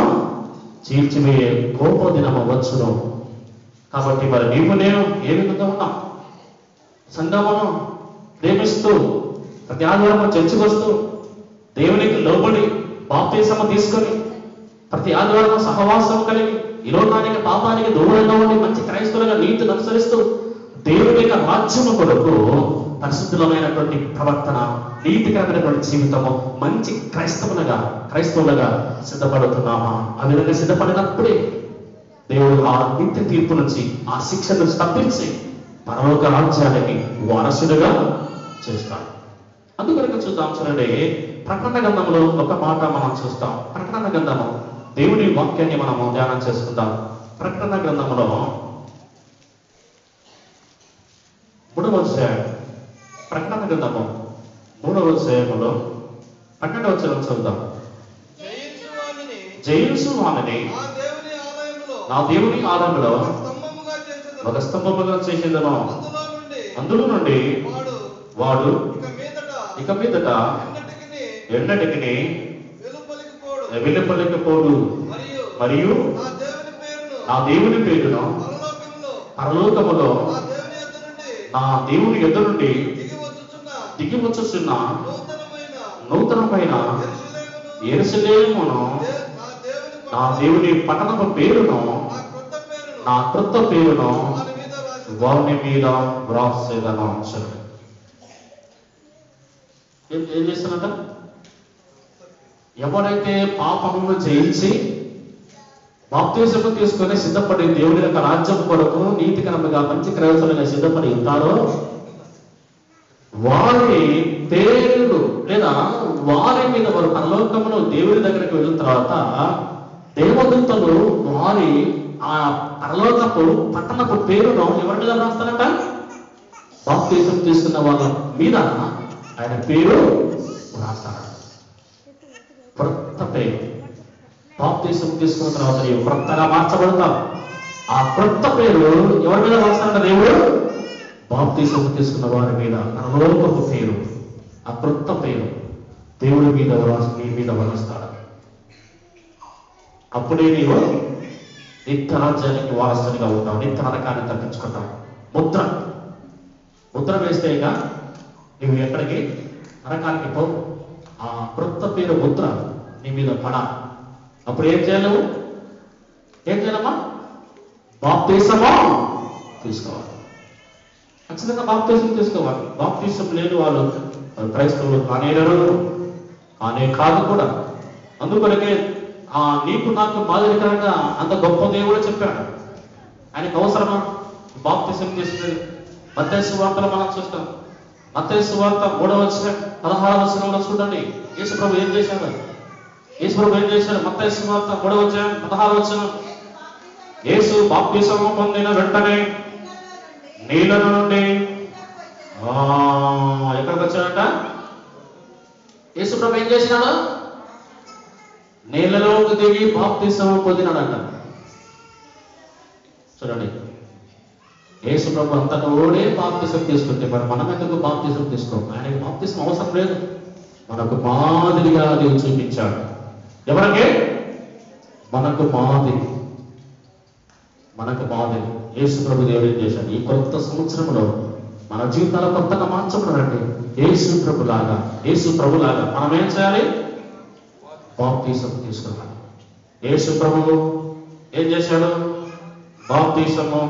చీల్చివేయే కోప దినము వచ్చును. కాబట్టి మరి నీవు నేను ఏ విధంగా ఉన్నాం? సంఘమును ప్రేమిస్తూ ప్రతి ఆదివారం చర్చికి వస్తూ దేవునికి లోబడి బాప్తిసము తీసుకొని ప్రతి ఆదివారం సహవాసం కలిగి ఈ లోకానికి పాపానికి దూరంగా ఉండి మంచి క్రైస్తవులుగా నీతిని అనుసరిస్తూ దేవుని యొక్క రాజ్యము కొరకు పరిశుద్ధమైనటువంటి ప్రవర్తన, నీతికరమైనటువంటి జీవితము, మంచి క్రైస్తవులుగా సిద్ధపడుతున్నామా? ఆ విధంగా సిద్ధపడినప్పుడే దేవుడు ఆ నిత్య తీర్పు నుంచి, ఆ శిక్షను తప్పించి పరలోక రాజ్యానికి వారసుడుగా చేస్తాడు. అందుకొరకు చూద్దాం. చూడండి, ప్రకటన గ్రంథంలో ఒక మాట మనం చూస్తాం. ప్రకటన గ్రంథము దేవుని వాక్యాన్ని మనము ధ్యానం చేసుకుందాం. ప్రకటన గ్రంథంలో 3వ అధ్యాయం, ప్రకటన గ్రంథము 3వ అధ్యాయములో 12వ వచనం చదువుదాం. జయించు వానిని నా దేవుని ఆలయంలో ఒక స్తంభముగా చేసేదను. అందులో నుండి వాడు ఇక మీదట ఎన్నటికి వెలుపలికిపోడు, మరియు నా దేవుని పేరును పరలోకములో నా దేవుని ఎదురు నుండి దిగి వచ్చుచున్న నూతనమైన యెరూషలేమును యెరూషలేమును నా దేవుని పట్టణపు పేరును నా క్రొత్త పేరును వాని మీద వ్రాసేదను. ఏం చేస్తున్నట? ఎవరైతే పాపమును జయించి బాప్తిసము తీసుకొని సిద్ధపడి దేవుని యొక్క రాజ్యం కొరకు నీతికరముగా మంచి క్రైస్తవులుగా సిద్ధపడి ఉంటారో వారి పేర్లు లేదా వారి మీద వారు పరలోకములో దేవుని దగ్గరికి వెళ్ళిన తర్వాత దేవదూతలు వారి ఆ పరలోకపు పట్టణపు పేరును ఎవరి మీద రాస్తారట? బాప్తిసం తీసుకున్న వాళ్ళ మీద ఆయన పేరు రాస్తాడు. క్రొత్త పేరు. బాప్తిసం తీసుకున్న తర్వాత నీవు క్రొత్తగా మార్చబడతావు. ఆ క్రొత్త పేరు ఎవరి మీద రాస్తాడంట దేవుడు? బాప్తిసం తీసుకున్న వారి మీద పరలోకపు పేరు, ఆ క్రొత్త పేరు దేవుడి మీద నీ మీద వరస్తాడు. అప్పుడే నీవు నిత్య రాజ్యానికి వారసునిగా ఉంటావు, నిత్య నరకాన్ని తప్పించుకుంటావు. ముద్ర వేస్తేగా నువ్వు ఎక్కడికి నరకానికి పోవు. ఆ క్రొత్త పేరు ముద్ర నీ మీద పడాలి. అప్పుడు ఏం చేయాలి? ఏం చేయాలమ్మా? బాప్తిసము తీసుకోవాలి. ఖచ్చితంగా బాప్తిసం తీసుకోవాలి. బాప్తిసం లేని వాళ్ళు క్రైస్తవులు కానే కాదు కూడా. అందుకొరకే నీకు నాకు మాదిరికరంగా అంత గొప్ప దేవుడు చెప్పాడు. ఆయనకు అవసరమా బాప్తిసం తీసుకునేది? మత్తయి సువార్తలో మనం చూస్తాం. మత్తయి సువార్త 3వ అధ్యాయం 16వ వచనంలో చూడండి. యేసు ప్రభు ఏం చేశాడు? మత్తయి సువార్త 3వ అధ్యాయం 16వ వచనం. యేసు బాప్తిసము పొందిన వెంటనే నీళ్ళ నుండి ఎక్కడికి వచ్చాడంట? యేసు ప్రభు ఏం చేసినాడు? నీళ్ళలోకి దిగి బాప్తిసము పొందినాడంట. చూడండి, యేసు ప్రభు అంతటోడే బాప్తిసం తీసుకుంటే మరి మనం ఎందుకు బాప్తిసం తీసుకోం? ఆయనకి బాప్తిసం అవసరం లేదు. మనకు మాదిరిగా దేవుడు చూపించాడు. ఎవరికి? మనకు మాదిరి. యేసు ప్రభు దేవుడు ఏం చేశాడు? ఈ కొత్త సంవత్సరంలో మన జీవితాలు కొత్తగా మార్చబడాలంటే యేసు ప్రభులాగా మనం ఏం చేయాలి? బాప్తిసం తీసుకున్నాడు. యేసు ప్రభువు ఏం చేశాడు? బాప్తిసము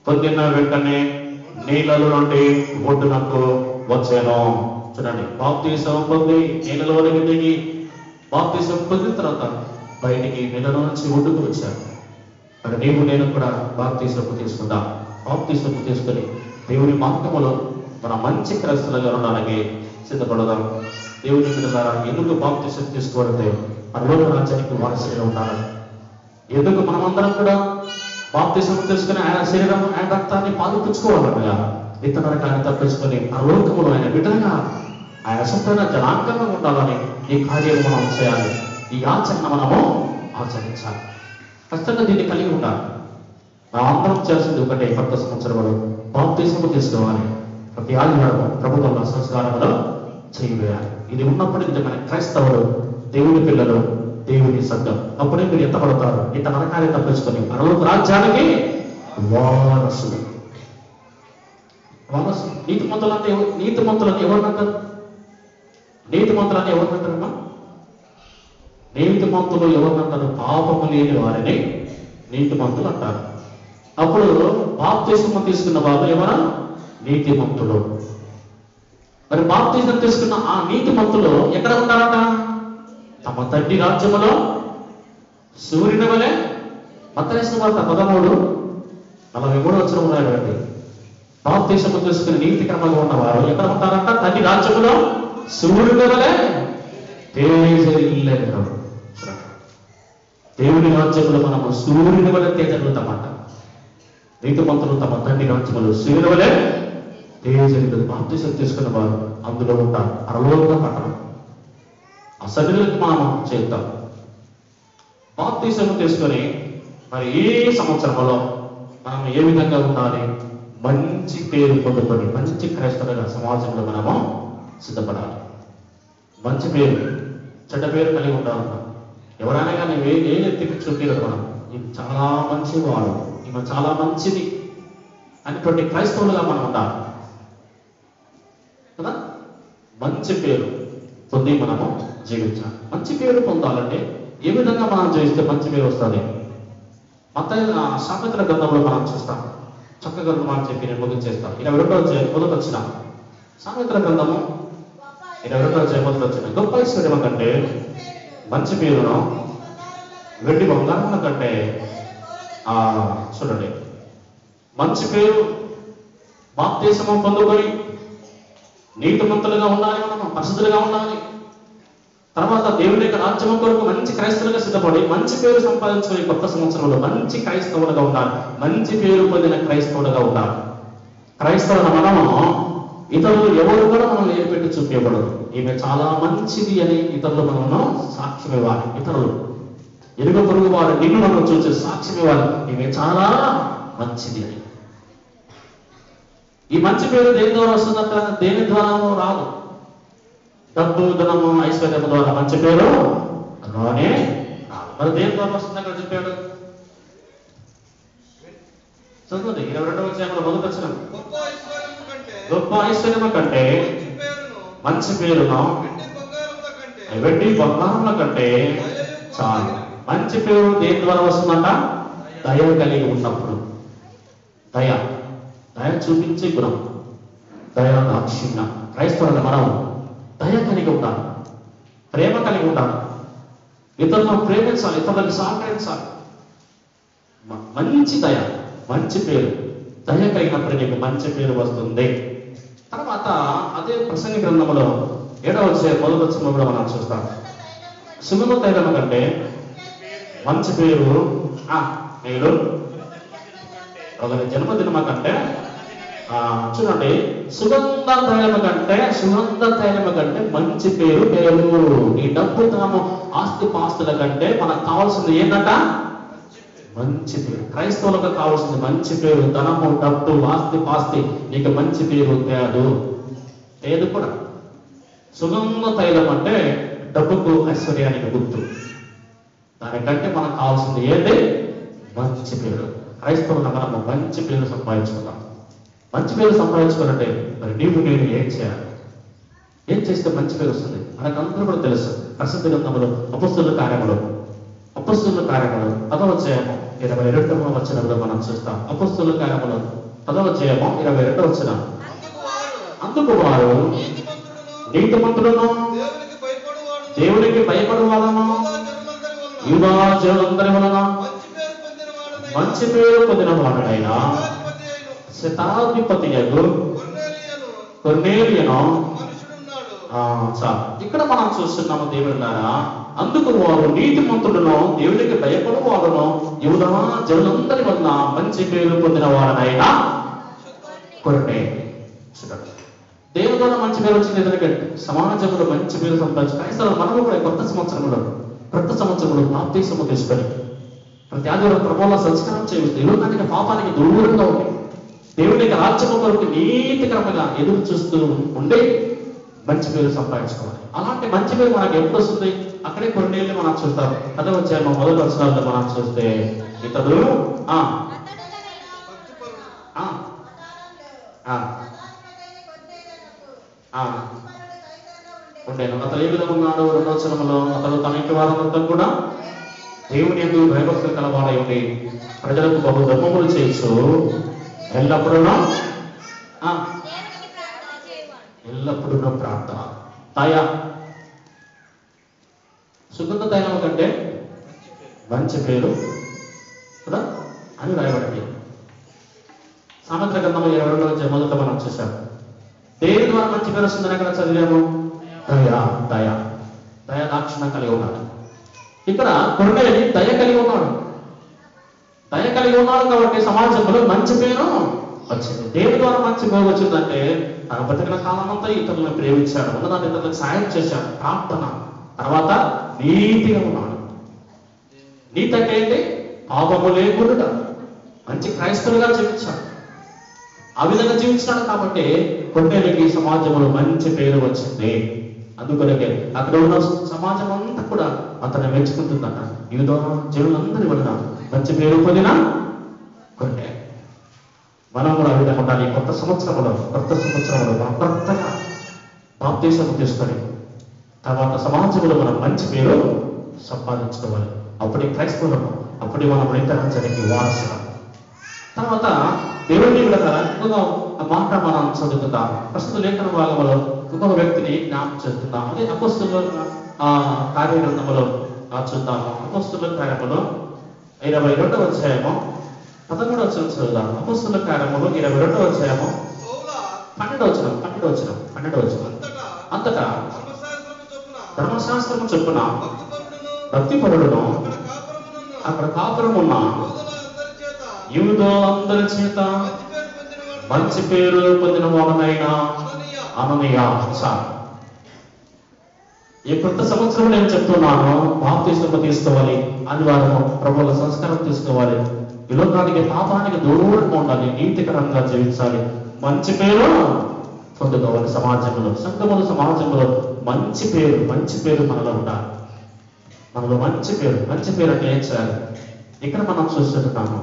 పొందిన వెంటనే నీళ్ళలో నుండి ఒడ్డునకు వచ్చాను. చూడండి, బాప్తిసం పొంది నీళ్ళలోనికి దిగి బాప్తిసం పొందిన తర్వాత బయటికి నీళ్ళలో నుంచి ఒడ్డుకు వచ్చాను. మరి నీవు నేను కూడా బాప్తిసము తీసుకుందాం. బాప్తిసము తీసుకుని దేవుని మార్గములో మన మంచి క్రైస్తవులుగా ఉండడానికి సిద్ధపడదాం. దేవుని బిడ్డలారా, ఎందుకు బాప్తిసం తీసుకోవాలంటే పరలోక రాజ్యానికి వారసులుగా ఉండాలి. ఎందుకు మనమందరం కూడా బాప్తిసం తీసుకుని ఆయన శరీరం ఆయన రక్తాన్ని పాలిపుచ్చుకోవాలన్నగా నిత్య నరకాన్ని తప్పించుకొని పరలోకములో ఆయన బిడ్డగా ఆయన సొంతంగా జనాంగంగా ఉండాలని ఈ కార్యం మనం చేయాలి. ఈ ఆచరణ మనము ఆచరించాలి. ఖచ్చితంగా దీన్ని కలిగి ఉండాలి. అందరం చేసింది ఒకటే, కొత్త సంవత్సరంలో బాప్తిసము తీసుకోవాలి. ప్రతి ఆదివారం ప్రభుత్వ సంస్కారంలో చేయవేయాలి. ఇది ఉన్నప్పుడు నిజమైన క్రైస్తవులు, దేవుని పిల్లలు, దేవుని సంఘం. అప్పుడే మీరు ఎత్తపడతారు. ఇంత నరకాన్ని తప్పించుకొని పరలోక రాజ్యానికి వారసులు. నీతిమంతులని ఎవరినంటారు? ఎవరినంటారమ్మా? నీతిమంతులు ఎవరినంటారు? పాపము లేని వారిని నీతిమంతులు అంటారు. అప్పుడు బాప్తిసం తీసుకున్న వాళ్ళు ఎవరా? నీతిమంతులు. మరి బాప్తిసం తీసుకున్న ఆ నీతిమంతులు ఎక్కడ ఉంటారట? తమ తండ్రి రాజ్యములో సూర్యుని వలె. మత్తయి సువార్త 13:43 ఉన్నాయండి. బాప్తిసము తీసుకుని నీతి క్రమంగా ఉన్నవారు ఎక్కడ ఉంటారంట? తండ్రి రాజ్యములో సూర్యుని వలె తేజరిల్లును. దేవుని రాజ్యములో మనము సూర్యుని వలె తేజరిల్లుతామంట. నీతిమంతులు తమ తండ్రి రాజ్యములో సూర్యుని వలె తేజరిల్లు. బాప్తిసం తీసుకున్న వారు అందులో ఉంటారు. పరలోక పట్టణం. ఆ సభ్యులకు మనం చేద్దాం. బాప్తిసం తీసుకొని మరి ఈ సంవత్సరంలో మనం ఏ విధంగా ఉండాలి? మంచి పేరు పొందుకొని మంచి క్రైస్తవుల సమాజంలో మనము సిద్ధపడాలి. మంచి పేరు, చెడ్డ పేరు కలిగి ఉండాలి. ఎవరైనా కానీ ఏ ఎత్తికి చూపించదు. మనం ఇది చాలా మంచివాడు, ఈమె చాలా మంచిది అనేటువంటి క్రైస్తవులుగా మనం ఉండాలి కదా. మంచి పేరు పొంది మనము జీవించాలి. మంచి పేరు పొందాలంటే ఏ విధంగా మనం జీవిస్తే మంచి పేరు వస్తుంది? సామెతల గ్రంథంలో మనం చూస్తాం. చక్కగా మనం చెప్పి నేను ముగించేస్తాం. 22వ మొదటి వచ్చిన సామెతల గ్రంథము 22వ మొదటి వచ్చిన గొప్ప ఐశ్వర్యం కంటే మంచి పేరును వెండి బంగారముల కంటే చూడండి, మంచి పేరు బాప్తిస్మము పొందుకొని నీతిమంతులుగా ఉండాలి, మనము పరిశుద్ధులుగా ఉండాలి. తర్వాత దేవుని యొక్క రాజ్యం కొరకు మంచి క్రైస్తవులుగా సిద్ధపడి మంచి పేరు సంపాదించుకుని కొత్త సంవత్సరంలో మంచి క్రైస్తవులుగా ఉండాలి. మంచి పేరు పొందిన క్రైస్తవులుగా ఉండాలి. క్రైస్తవుల మనము ఇతరులు ఎవరు కూడా మనం ఏర్పెట్టి చూపించబడదు. ఈమె చాలా మంచిది అని ఇతరులు మనము సాక్ష్యం ఇవ్వాలి. ఇతరులు ఎరుగు పొరుగు వారు నిన్ను మనం చూసి సాక్ష్యం ఇవ్వాలి, ఈమె చాలా మంచిది అని. ఈ మంచి పేరు దేని ద్వారా వస్తుందంట? దేని ద్వారా రాదు. డబ్బు, ధనము, ఐశ్వర్యము ద్వారా మంచి పేరు రానే రాదు. మరి దేని ద్వారా వస్తుంది? అక్కడ చెప్పాడు చదువుతుంది 22వ అధ్యాయంలో మొదటి వచనం. గొప్ప ఐశ్వర్యము కంటే మంచి పేరును వెండి బంగారముల కంటే చాలు. మంచి పేరు దేని ద్వారా వస్తుందంట? దయ కలిగి ఉన్నప్పుడు. దయ చూపించే గుణం, దయ దాక్షిణ్యం. క్రైస్తవుల మనం దయ కలిగి ఉండాలి, ప్రేమ కలిగి ఉండాలి, ఇతరులను ప్రేమించాలి, ఇతరులకు సహకరించాలి. మంచి దయ, మంచి పేరు, దయ కలిగినప్పుడు నీకు మంచి పేరు వస్తుంది. తర్వాత అదే ప్రసంగి గ్రంథంలో 7వ అధ్యాయం మొదటి వచనంలో కూడా మనం చూస్తాం. సుగంధ తైలము కంటే మంచి పేరు మీరు ఒకరి జన్మదినమ కంటే చూడండి, సుగంధ తైలము కంటే మంచి పేరు మేలు. ఈ డబ్బు తాము ఆస్తి పాస్తుల కంటే మనకు కావాల్సింది ఏంటంట? మంచి పేరు. క్రైస్తవులకు కావాల్సింది మంచి పేరు. ధనము, డబ్బు, ఆస్తి పాస్తి నీకు మంచి పేరు లేదు కూడా. సుగంధ తైలం అంటే డబ్బుకు, ఐశ్వర్యానికి గుర్తు. దానికంటే మనకు కావాల్సింది ఏంటి? మంచి పేరు. క్రైస్తవులు మనము మంచి పేరు సంపాదించుకుంటాం. మంచి పేరు సంపాదించుకోవాలంటే మరి నేను ఏం చేయాలి? ఏం చేస్తే మంచి పేరు వస్తుంది? మనకందరూ కూడా తెలుసు. ప్రసిద్ధ గ్రంథములు అపొస్తలుల కార్యములు 10వ అధ్యాయము 22వ వచనంలో మనం చూస్తాం. అపొస్తలుల కార్యములు 10వ అధ్యాయము 22వ వచనం. అందుకు వారు నీతిమంతులను దేవునికి భయపడువాలను యూదా జనులందరి వలన మంచి పేరు పొందిన వాడైనా శతాధిపతియగు కొర్నేలియను. ఇక్కడ మనం చూస్తున్నాము దేవుడున్నారా, అందుకు వారు నీతిమంతులను దేవునికి భయపడు వాడును యూదా జనులందరి వలన మంచి పేరు పొందిన వాడనైనా కొర్నేలి. దేవుని ద్వారా మంచి పేరు వచ్చింది. ఎందుకంటే సమాజంలో మంచి పేరు సంపాదించి క్రైస్తవులు మనము కూడా కొత్త సంవత్సరంలో బాప్తిస్మము తీసుకొని ప్రతి ఆదివారం ప్రభువులో సంస్కారం చేయవచ్చు. లోకానికి పాపానికి దూరంగా ఉంది, దేవుని యొక్క రాజ్యము కొరకు నీతికరంగా ఎదురు చూస్తూ ఉండే మంచి పేరు సంపాదించుకోవాలి. అలాంటి మంచి పేరు మనకు ఎప్పుడు వస్తుంది? అక్కడే కొన్నేళ్ళు మనం చూస్తాం. అదే వచ్చాయి మొదటి వచనాల్లో మనం చూస్తే ఇతడు ఉండేను. అతను ఏ విధంగా ఉన్నాడు? 2వ వచనంలో అతను తన ఇంటి వారంతా కూడా దేవుని యందు భయభక్తులు కలవాడై ఉండి ప్రజలకు బహు ధర్మములు చేయొచ్చు ఎల్లప్పుడూ ప్రార్థన. దయ, సుగంధ తైలం కంటే మంచి పేరు కదా అని రాయబడింది. సామెతల గ్రంథంలో 22వ అధ్యాయం మొదట మనం చూసాం. దేని ద్వారా మంచి పేరు వస్తుందని అక్కడ చదివాము? దయ దాక్షిణ్యం కలిగి ఉన్నాడు. ఇక్కడ కొర్నేలి దయ కలిగి ఉన్నాడు కాబట్టి సమాజంలో మంచి పేరు వచ్చింది. దేని ద్వారా మంచి పేరు వచ్చిందంటే తన బతికిన కాలం అంతా ఇతరులను ప్రేమించాడు, ఉన్నదాన్ని ఇతరులకు సాయం చేశాడు, ప్రార్థన. తర్వాత నీతిగా ఉన్నాడు. నీతి అంటే ఏంటి? పాపము లేకుండా మంచి క్రైస్తవులుగా జీవించాడు. ఆ విధంగా జీవించాడు కాబట్టి కొన్నేళ్ళకి సమాజంలో మంచి పేరు వచ్చింది. అందుకొరకే అక్కడ ఉన్న సమాజం అంతా కూడా అతను మెచ్చుకుంటుందట. యూదా జనులందరి వలన మంచి పేరు పొందిన కొన్నే. మనం కూడా కొత్త సంవత్సరంలో మనం కొత్తగా బాప్తీసం తీసుకొని తర్వాత సమాజంలో మనం మంచి పేరు సంపాదించుకోవాలి. అప్పుడే క్రైస్తవులను, అప్పుడే మనం రైతాంగానికి వారసులు. తర్వాత దేవుని విడతారా ఇంకొక మాట మనం చదువుతుందాం. ప్రస్తుత లేఖన భాగంలో ఇంకొక వ్యక్తిని జ్ఞాపకం చేస్తున్నాం. అదే అపోస్తలుల కార్యగ్రంథంలో చూద్దాము. అపోస్తలుల కార్యములో 22వ అధ్యాయము 13వ వచనం చదువుదాం. అపోస్తలుల కార్యములో 22వ అధ్యాయము 12వ వచనం. అంతటా ధర్మశాస్త్రము చొప్పున భక్తిపరుడును అక్కడ కాపురమున్న యూదులందరి చేత మంచి పేరు పొందిన వాడనైనా అననీయ. ఈ కొత్త సంవత్సరం నేను చెప్తున్నాను, బాప్తిస్మం తీసుకోవాలి, ఆదివారం ప్రభువుల సంస్కారం తీసుకోవాలి, ఈ లోకానికి పాపానికి దూరంగా ఉండాలి, నీతికరంగా జీవించాలి, మంచి పేరు పొందుకోవాలి. సమాజంలో, సంఘముల సమాజంలో మంచి పేరు మనలో ఉండాలి. మనలో మంచి పేరు అంటే ఏం చేయాలి? ఇక్కడ మనం చూస్తున్నాము,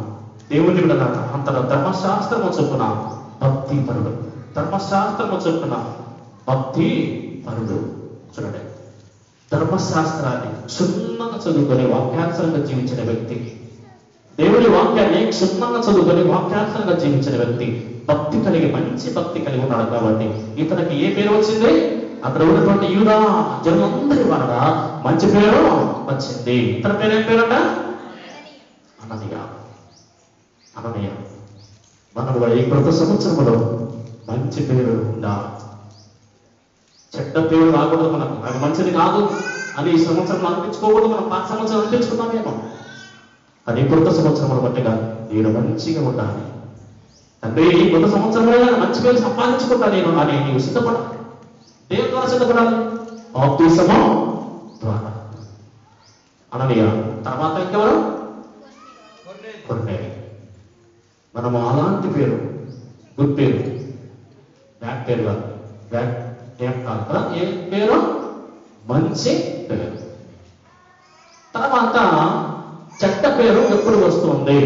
దేవుని విడదాక అంత ధర్మశాస్త్రము చొప్పున భక్తిపరుడు, ధర్మశాస్త్రము చొప్పున భక్తిపరుడు. చూడండి, ధర్మశాస్త్రాన్ని క్షుణ్ణంగా చదువుకొని వాక్యానుసారంగా జీవించిన వ్యక్తి, దేవుని వాక్యాన్ని క్షుణ్ణంగా చదువుకొని వాక్యానుసారంగా జీవించిన వ్యక్తి భక్తి కలిగి, మంచి భక్తి కలిగి ఉన్నాడు. కాబట్టి ఇతనికి ఏ పేరు వచ్చింది? అక్కడ ఉన్నటువంటి యూదా జనులందరి వలన మంచి పేరు వచ్చింది. ఇతని పేరు ఏం పేరట? అననీయ. మనం కూడా ఈ కొత్త సంవత్సరంలో మంచి పేరు ఉండాలి. చెడ్డ పేరు రాకూడదు మనకు, అది మంచిది కాదు అని ఈ సంవత్సరం అనిపించుకోకూడదు. మనం పాత సంవత్సరం అనిపించుకున్నామేమో, అది కొత్త సంవత్సరం బట్టిగా నేను మంచిగా ఉండాలి. తండ్రి, ఈ కొత్త సంవత్సరంలో మంచి పేరు సంపాదించుకుంటా నేను అని నీవు సిద్ధపడాలి. దేని ద్వారా సిద్ధపడాలి? బాప్తిసము ద్వారా. అననీయ తర్వాత ఇంకెవరు? కొర్నేలి. మనము అలాంటి పేరు, గుడ్ పేరు, బ్యాడ్ పేరు కాదు, బ్యాడ్ ఏం కాదు కదా, ఏ పేరు? మంచి పేరు. తర్వాత చెడ్డ పేరు ఎప్పుడు వస్తుంది?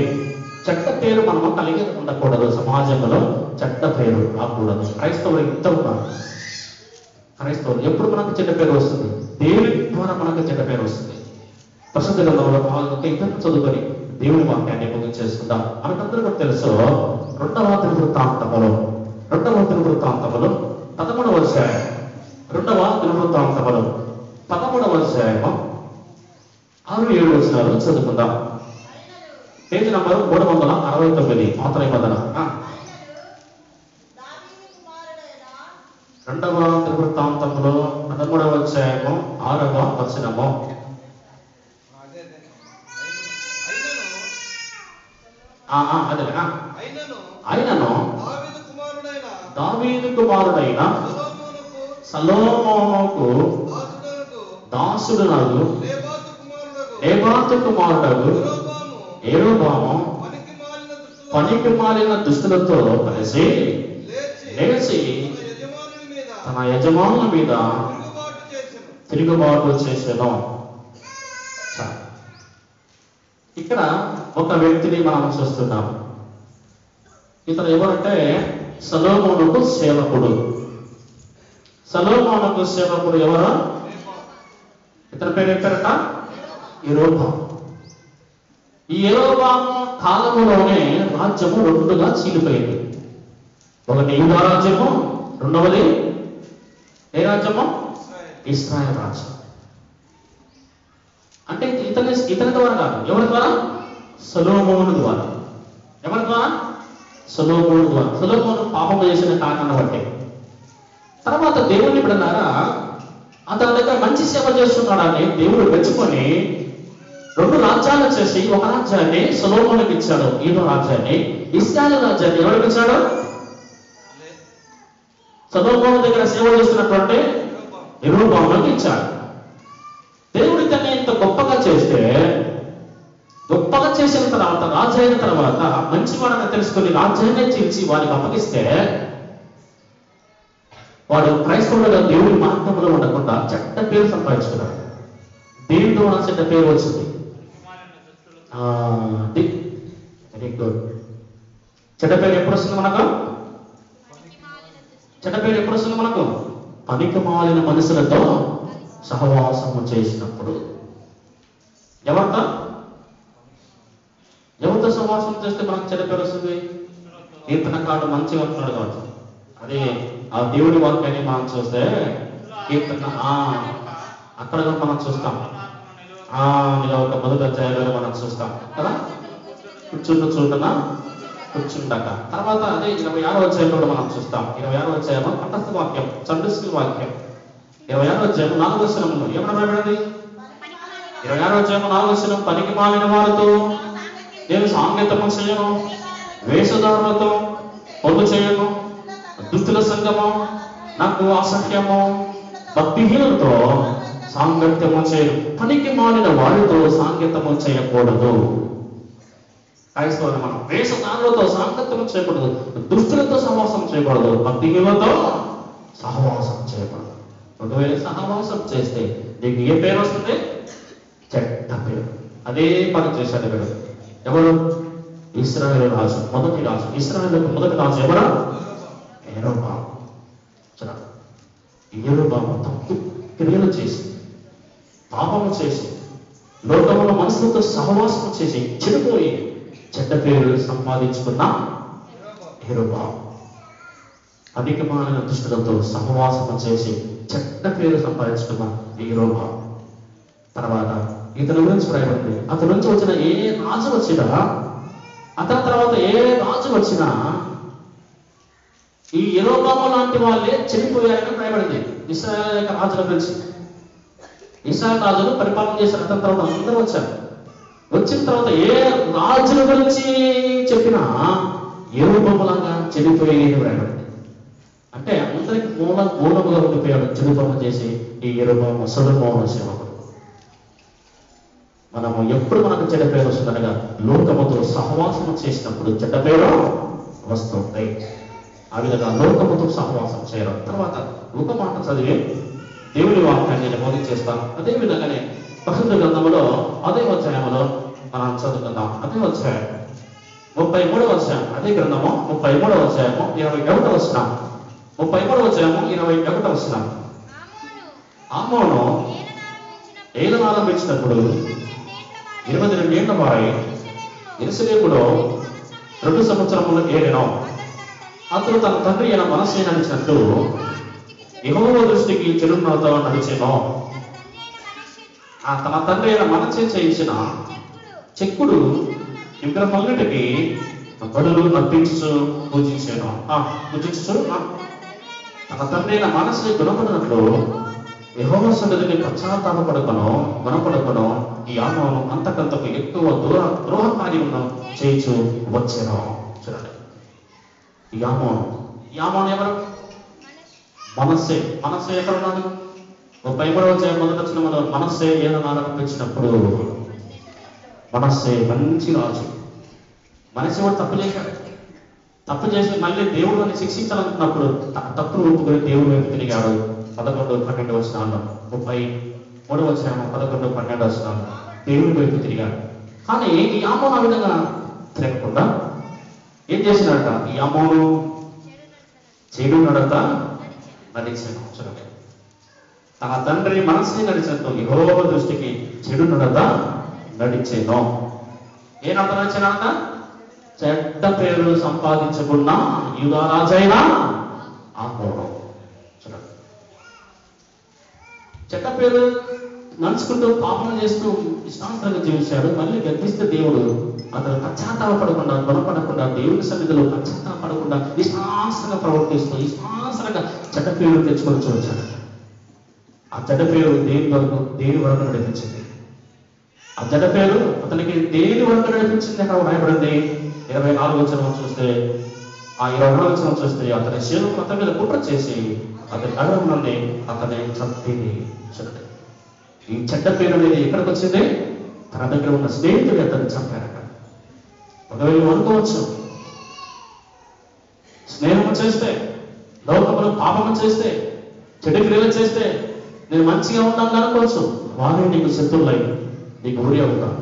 చెడ్డ పేరు మనము కలిగి ఉండకూడదు. సమాజంలో చెడ్డ పేరు రాకూడదు. క్రైస్తవులు ఇంత ఉన్నారు. క్రైస్తవులు ఎప్పుడు మనకు చెడ్డ పేరు వస్తుంది? దేవుని ద్వారా మనకు చెడ్డ పేరు వస్తుంది. ప్రస్తుత గ్రంథంలో ఒక ఇద్దరు చదువుకొని దేవుని వాక్యాన్ని ముగించేసుకుందాం. మనకందరికీ తెలుసు, రెండవ దినవృత్తాంతములో 13వ అధ్యాయం, 13వ అధ్యాయము 6-7 వచనాలు చదువుకుందాం. పేజీ నంబర్ 369, మాత్రమే మదన. రెండవ దినవృత్తాంతములో 13వ అధ్యాయము 6వ వచనము. అయినను దావీదు కుమారుడైన సొలొమోనుకు దాసుడునగు నేబాతు కుమారుడగు యెరొబాము పనికి మాలిన దుష్టులతో కలిసి లేచి తన యజమానుల మీద తిరుగుబాటు చేసేను. ఇక్కడ ఒక వ్యక్తిని మనం చూస్తున్నాం. ఇతను ఎవరంటే సొలొమోనుకు సేవకుడు. సొలొమోనుకు సేవకుడు ఎవరు? ఇతని పేరు ఏంటంట? యెరొబాము. ఈ యెరొబాము కాలములోనే రాజ్యము రెండుగా చీలిపోయింది. ఒకటి యూదా రాజ్యము, రెండవది ఏ రాజ్యము? ఇశ్రాయేలు రాజ్యం. అంటే ఇతని ద్వారా కాదు, ఎవరి ద్వారా? సొలొమోను ద్వారా. ఎవరి ద్వారా? సొలొమోను ద్వారా. సొలొమోను పాపం చేసిన కారణాన్ని బట్టి. తర్వాత దేవుని బిడ్డలారా, అతని దగ్గర మంచి సేవ చేస్తున్నాడని దేవుడు మెచ్చుకొని 2 రాజ్యాలు చేసి, ఒక రాజ్యాన్ని సొలొమోనుకి ఇచ్చాడు, ఈయన రాజ్యాన్ని. ఇశ్రాయేలు రాజ్యాన్ని ఎవరికి ఇచ్చాడు? సొలొమోను దగ్గర సేవ చేస్తున్నటువంటి యెరొబాముకి ఇచ్చాడు. దేవుడి తన్ని ఇంత గొప్పగా చేస్తే, గొప్పగా చేసిన తర్వాత, రాజు అయిన తర్వాత మంచివాడని తెలుసుకుని రాజ్యాన్ని చీల్చి వారికి అప్పగిస్తే, వాడు క్రైస్తవులుగా దేవుడి మార్గంలో ఉండకుండా చెడ్డ పేరు సంపాదించుకున్నాడు. దేవుడితో ఉన్న చెడ్డ పేరు వచ్చింది. Very good. చెడ్డ పేరు ఎప్పుడు వస్తుంది మనకు? చెడ్డ పేరు ఎప్పుడు వస్తుంది మనకు? పనికి మాలిన మనుషులతో సహవాసము చేసినప్పుడు. ఎవరితో సహవాసం చేస్తే మనకు చెడ్డ పేరు వస్తుంది? కీర్తనకారుడు మంచిగా అంటున్నాడు కాబట్టి. అదే ఆ దేవుడి వాక్యాన్ని మనం చూస్తే కీర్తన అక్కడ మనం చూస్తాం. ఒక మొదటి అధ్యాయంలో మనం చూస్తాం కదా, కూర్చుండక. తర్వాత అదే 26వ అధ్యాయంలో మనం చూస్తాం. 26వ అధ్యాయం కంఠస్థ వాక్యం, సండే స్కూల్ వాక్యం. 26వ అధ్యాయం 4వ వచనంలో ఏమన్నా రాయబడింది? 26వ అధ్యాయం 4వ వచనం, పనికి మాలిన వారితో నేను సాంకేతము చేయను, వేషధారులతో పొందు చేయను, దుస్తుల సంగము నాకు అసహ్యము, భక్తిహీనులతో సాంగత్యము చేయను. పనికి మాలిన వారితో సాంగత్యము చేయకూడదు. క్రైస్తవులు మనం వేషధారులతో సాంగత్యము చేయకూడదు, దుస్తులతో సహవాసం చేయకూడదు, భక్తిహీనులతో సహవాసం చేయకూడదు. ఒకవేళ సహవాసం చేస్తే నీకు ఏ పేరు వస్తుంది? చెడ్డ పేరు. అదే పని చేశాడు వీడు. ఎవరు? ఇశ్రాయేలు రాజు, మొదటి రాజు. ఇశ్రాయేలుకు మొదటి రాజు ఎవరు? యెరొబాము. యెరొబాము తప్పు క్రియలు చేసి, పాపము చేసి, లోకములో మనుషులతో సహవాసం చేసి చెడిపోయి చెడ్డ పేరు సంపాదించుకున్న యెరొబాము. పనికి మాలిన దుష్టులతో సహవాసం చేసి చెడ్డ పేరు సంపాదించుకున్న యెరొబాము. తర్వాత ఇతని గురించి రాయబడింది. అతని నుంచి వచ్చిన ఏ రాజు వచ్చినా, అతని తర్వాత ఏ రాజు వచ్చినా ఈ యెరొబాము లాంటి వాళ్ళే చెడిపోయారని రాయబడింది. ఇశ్రాయేలు యొక్క రాజుల గురించి. ఇశ్రాయేలు రాజులు పరిపాలన చేశారు. అతని తర్వాత అందరూ వచ్చారు. వచ్చిన తర్వాత ఏ రాజుల గురించి చెప్పినా యెరొబాములాగా చెడిపోయి రాయబడింది. అంటే అందరికి మూలముగా ఉండిపోయాడు చెడుపనులు చేసి ఈ యెరొబాము సొలొమోను సేవకుడు. మనము ఎప్పుడు మనకు చెడ్డ పేరు వస్తుందనగా లోకముతో సహవాసం చేసినప్పుడు చెడ్డ పేరు వస్తుంది. ఆ విధంగా లోకముతో సహవాసం చేయడం. తర్వాత ఒక మాట చదివి దేవుడి వాక్యాన్ని నేను బోధించేస్తాను. అదే విధంగానే పరిశుద్ధ గ్రంథంలో అదే అధ్యాయంలో మనం చదువుకుందాం. అదే అధ్యాయం 33వ అధ్యాయం, అదే గ్రంథము 33వ అధ్యాయము 21వ వచనం. 33వ అధ్యాయము 21వ వచనం. ఆమోను ఏలును ఆరంభించినప్పుడు 22 ఏళ్ల వారై యెరూషలేములో 2 సంవత్సరములు ఏలెను. అతడు తన తండ్రి అయిన మనష్షే నడిచినట్టు యెహోవా దృష్టికి చెడునతో నడిచెను. తన తండ్రి అయిన మనష్షే చేయించిన చెక్కుడు విగ్రహములన్నిటికీ బలులు అర్పించుచు పూజించెను. తన తండ్రి అయిన మనష్షే గుణపడినట్లు యెహోవా సన్నిధిని గుణపడుకొను ఈ ఆమోను అంతకంతకు ఎక్కువ ద్రోహ కార్యములను చేయించు వచ్చెను. చూడండి, ఈ ఆమోను ఎవరు? మనష్షే ఎక్కడ ఉన్నాడు? 33వ అధ్యాయం మొదటి వచనంలో మనష్షే ఏలును ఆరంభించినప్పుడు, మనష్షే మంచి రాజు. మనష్షే వాడు తప్పు చేసి మళ్ళీ దేవుడు అని శిక్షించాలనుకున్నప్పుడు తప్పును ఒప్పుకొని దేవుడు వైపు తిరిగాడు. 11-12 వచనాల్లో 33వ అధ్యాయం 11-12 వచనాలు దేవుడి వైపు తిరిగాడు. కానీ ఈ ఆమోను ఆ విధంగా తిరగకుండా ఏం చేసినాడట? ఈ ఆమోను చెడు నడత నడిచాను. చూడండి, తన తండ్రి మనస్సుని నడిచినట్టు యెహోవా దృష్టికి చెడు నడత నడిచెను. ఏ నడత నడిచానంట? చెడ్డ పేరు సంపాదించుకున్న యూదా రాజైన ఆమోను. చూడండి, చెడ్డ పేరు నడుచుకుంటూ పాపం చేస్తూ ఇష్టాంతరంగా జీవించాడు. మళ్ళీ గద్దిస్తే దేవుడు అతను పశ్చాత్తాపడకుండా, గుణపడకుండా, దేవుడి సన్నిధిలో పశ్చాత్తాపడకుండా ఇష్టాంతరంగా ప్రవర్తిస్తూ ఇష్టాంతరంగా చెడ్డ పేరు తెచ్చుకొని వచ్చాడు. ఆ చెడ్డ పేరు దేని వరకు నడిపించింది? ఆ చెడ్డ పేరు అతనికి దేని వరకు నడిపించింది? అక్కడ రాయబడింది 24వ వచనం చూస్తే, ఆ 22వ వచనం చూస్తే అతని శేలుకు అతని మీద కుట్ర చేసి అతని నగరం నుండి అతని చంపింది. చూడండి, ఈ చెడ్డ పేరు అనేది ఎక్కడికి వచ్చింది? తన దగ్గర ఉన్న స్నేహితుడు అతన్ని చంపారట. ఒకవేళ అనుకోవచ్చు, స్నేహము చేస్తే, లోకములు పాపము చేస్తే, చెడు క్రియలు చేస్తే నేను మంచిగా ఉంటాను అనుకోవచ్చు. వారే నీకు శత్రువులై నీకు ఊరి అవుతాను.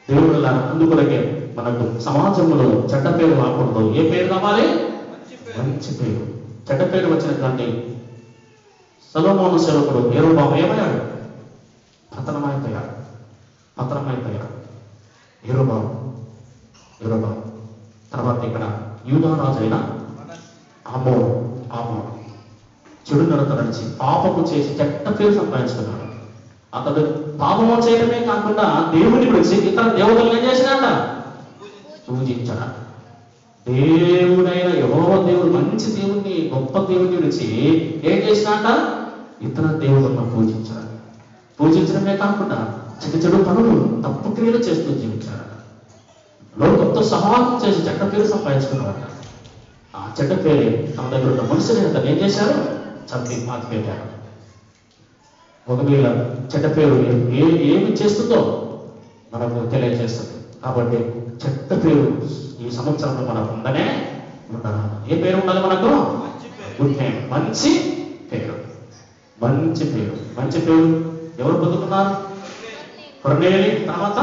దేవుడు అందుకొరకే మనకు సమాజంలో చెడ్డ పేరు రాకూడదు. ఏ పేరు కావాలి? మంచి పేరు. చెడ్డ పేరు వచ్చినటువంటి సొలొమోను సేవకుడు యెరొబాము ఏమయ్యాడు? పతనమైపోయాడు. యెరొబాము తర్వాత ఇక్కడ యూదా రాజు అయిన ఆమోను చెడు నడత నడిచి పాపము చేసి చెడ్డ పేరు సంపాదించుకున్నాడు. అతడు పాపము చేయడమే కాకుండా దేవుని విడిచి ఇతర దేవతలను ఏం చేసినాడ? పూజించాడు. దేవుడైన యెహోవా దేవుడు, మంచి దేవుణ్ణి, గొప్ప దేవుని విడిచి ఏం చేసినాట? ఇతర దేవుళ్ళను పూజించాడు. పూజించడమే కాకుండా చెడు పనులు, తప్పు క్రియలు చేస్తూ జీవించాడు. లోకంతో సమానం చేసి చెడ్డ పేరు సంపాదించుకున్నాడు. ఆ చెడ్డ పేరు తన దగ్గర ఉన్న మనుషుని అతను ఏం చేశారు? చంపి పాతిపెట్టాడు. ఒకవేళ చెడ్డ పేరు ఏమి చేస్తుందో మనకు తెలియజేస్తుంది. కాబట్టి చెడ్డ పేరు ఈ సంవత్సరంలో మనకు ఉందనే ఉండాలి. ఏ పేరు ఉండాలి మనకు? గుడ్ నేమ్, మంచి పేరు. మంచి పేరు ఎవరు పొందుతున్నారు? కొర్నేలి, తర్వాత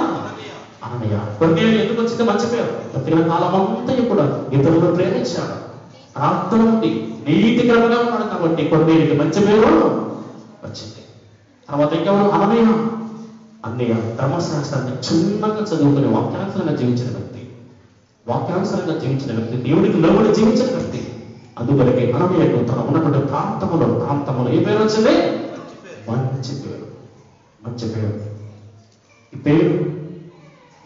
అననీయ. కొర్నేలి ఎందుకు వచ్చింది మంచి పేరు? బ్రతికిన కాలం అంతా కూడా ఇతరులను ప్రేమించాడు, ప్రార్థన ఉంది, నీతికరంగా ఉన్నాడు. కాబట్టి కొర్నేలికి మంచి పేరు వచ్చింది. తర్వాత ఇంకెవరు? అన్నయ్య ధర్మశాస్త్రాన్ని క్షుణ్ణంగా చదువుకుని వాక్యానుసారంగా జీవించిన వ్యక్తి, దేవుడికి లోబడి జీవించిన వ్యక్తి. అందువలకే అననీయకు తన ఉన్నటువంటి ప్రాంతములో ఏ పేరు వచ్చింది? మంచి పేరు.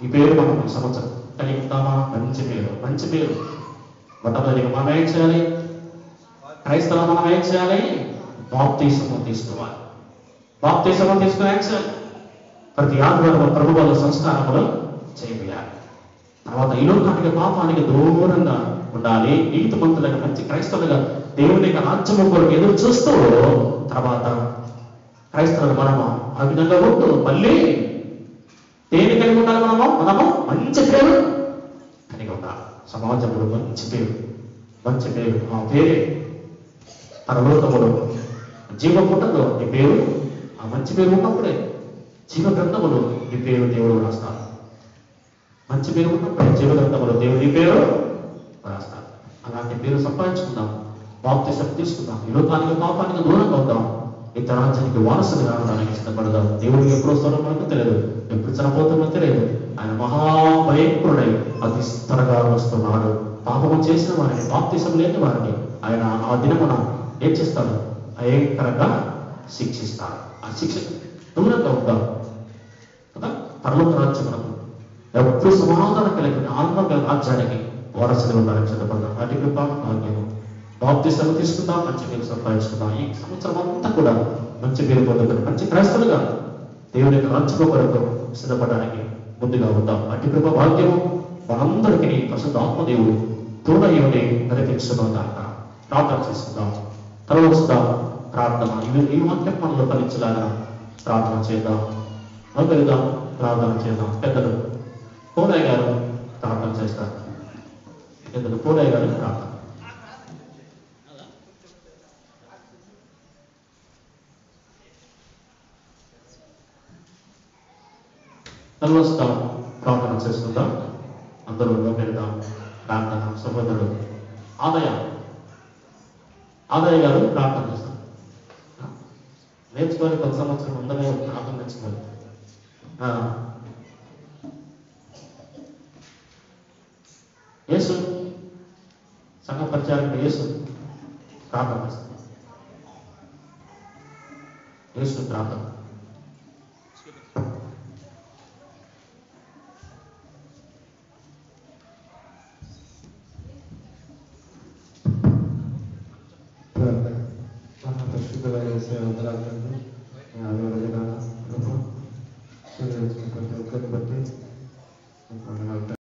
ఈ పేరు మనం సంవత్సరం కలిగి ఉంటామా? మంచి పేరు. మొట్టమొదటిగా మనం ఏం చేయాలి? క్రైస్తవ మనం ఏం చేయాలి? బాప్తిసము తీసుకోవాలి. బాప్తిసము తీసుకుని ఏం చేయాలి? ప్రతి ఆదివారం ప్రభువుల సంస్కారములు చేయాలి. తర్వాత ఈ లోకానికి, పాపానికి దూరంగా ఉండాలి. నీతిమంతులుగా, మంచి క్రైస్తవులుగా దేవుని రాజ్యము కొరకు ఎదురు చూస్తూ, తర్వాత క్రైస్తవులు మనము ఆ విధంగా ఉంటూ మళ్ళీ దేని కలిగి ఉండాలి? మనము మంచి పేరు కలిగి ఉండాలి. సమాజంలో మంచి పేరు, ఆ పేరే పరలోకములో జీవపుటలో ఈ పేరు, ఆ మంచి పేరు ఉన్నప్పుడే జీవ గ్రంథములో ఈ పేరు దేవుడు రాస్తాడు. మంచి పేరు ఉన్నప్పుడే జీవ గ్రంథములో దేవుడు ఈ పేరు రాస్తాడు. అలాంటి పేరు సంపాదించుకుందాం, బాప్తిసం తీసుకుందాం, ఈ లోకానికి, పాపానికి దూరంగా ఉందాం, ఇతర రాజ్యానికి వారసులు రావడానికి సిద్ధపడదాం. దేవుడికి ఎప్పుడు వస్తారో మనకు తెలియదు, ఎప్పుడు చనిపోతామో తెలియదు. ఆయన మహాభయంకరుడై అతి త్వరగా వస్తున్నాడు. పాపము చేసిన వారిని, బాప్తిసం లేని వారిని ఆయన ఆ దినమున ఏం చేస్తాడు? భయంకరంగా శిక్షిస్తాడు. ఆ శిక్ష దూరంగా ఉంటాం కదా. పరలోక రాజ్యం మనకు ఎప్పుడు సమాధానం కలిగిన ఆనందంగా రాజ్యానికి వారసులు ఉండాలని సిద్ధపడదాం. వాటి కృప భాగ్యము. బాప్తిసం తీసుకుందాం, మంచి పేరు సంపాదించుకుందాం. ఈ సంవత్సరం అంతా కూడా మంచి పేరు పొందుకుని మంచి క్రైస్తవులుగా దేవుని యొక్క రాజ్యం కొరకు సిద్ధపడడానికి ముందుగా ఉందాం. అట్టి కృప భాగ్యము మనందరికీ పరిశుద్ధాత్మ దేవుడు తోడయుడి నడిపించుదాం. దాకా ప్రార్థన చేసుకుందాం. తలవస్తాం ప్రార్థన. ఈ వాక్యం మనలో ఫలించలాగా ప్రార్థన చేద్దాం. వెళ్దాం, ప్రార్థన చేద్దాం. పెద్దలు పోలయ్య గారు ప్రార్థన చేస్తారు. పోలయ్య గారు ప్రార్థన. తలవస్తాం, ప్రార్థన చేసుకుందాం. అందరూ వెళ్దాం. ప్రార్థన. సహోదరుడు ఆదయ్య గారు ప్రార్థన చేస్తారు. నేర్చుకోవాలి, 10 సంవత్సరం ముందరే ప్రార్థన నేర్చుకోవాలి. యేసు సంఘ పరిచారకుడు యేసు ప్రార్థన చేస్తారు. యేసు ప్రార్థన. మహాపరిశుద్ధుడైన యేసయ్య వందనాలు.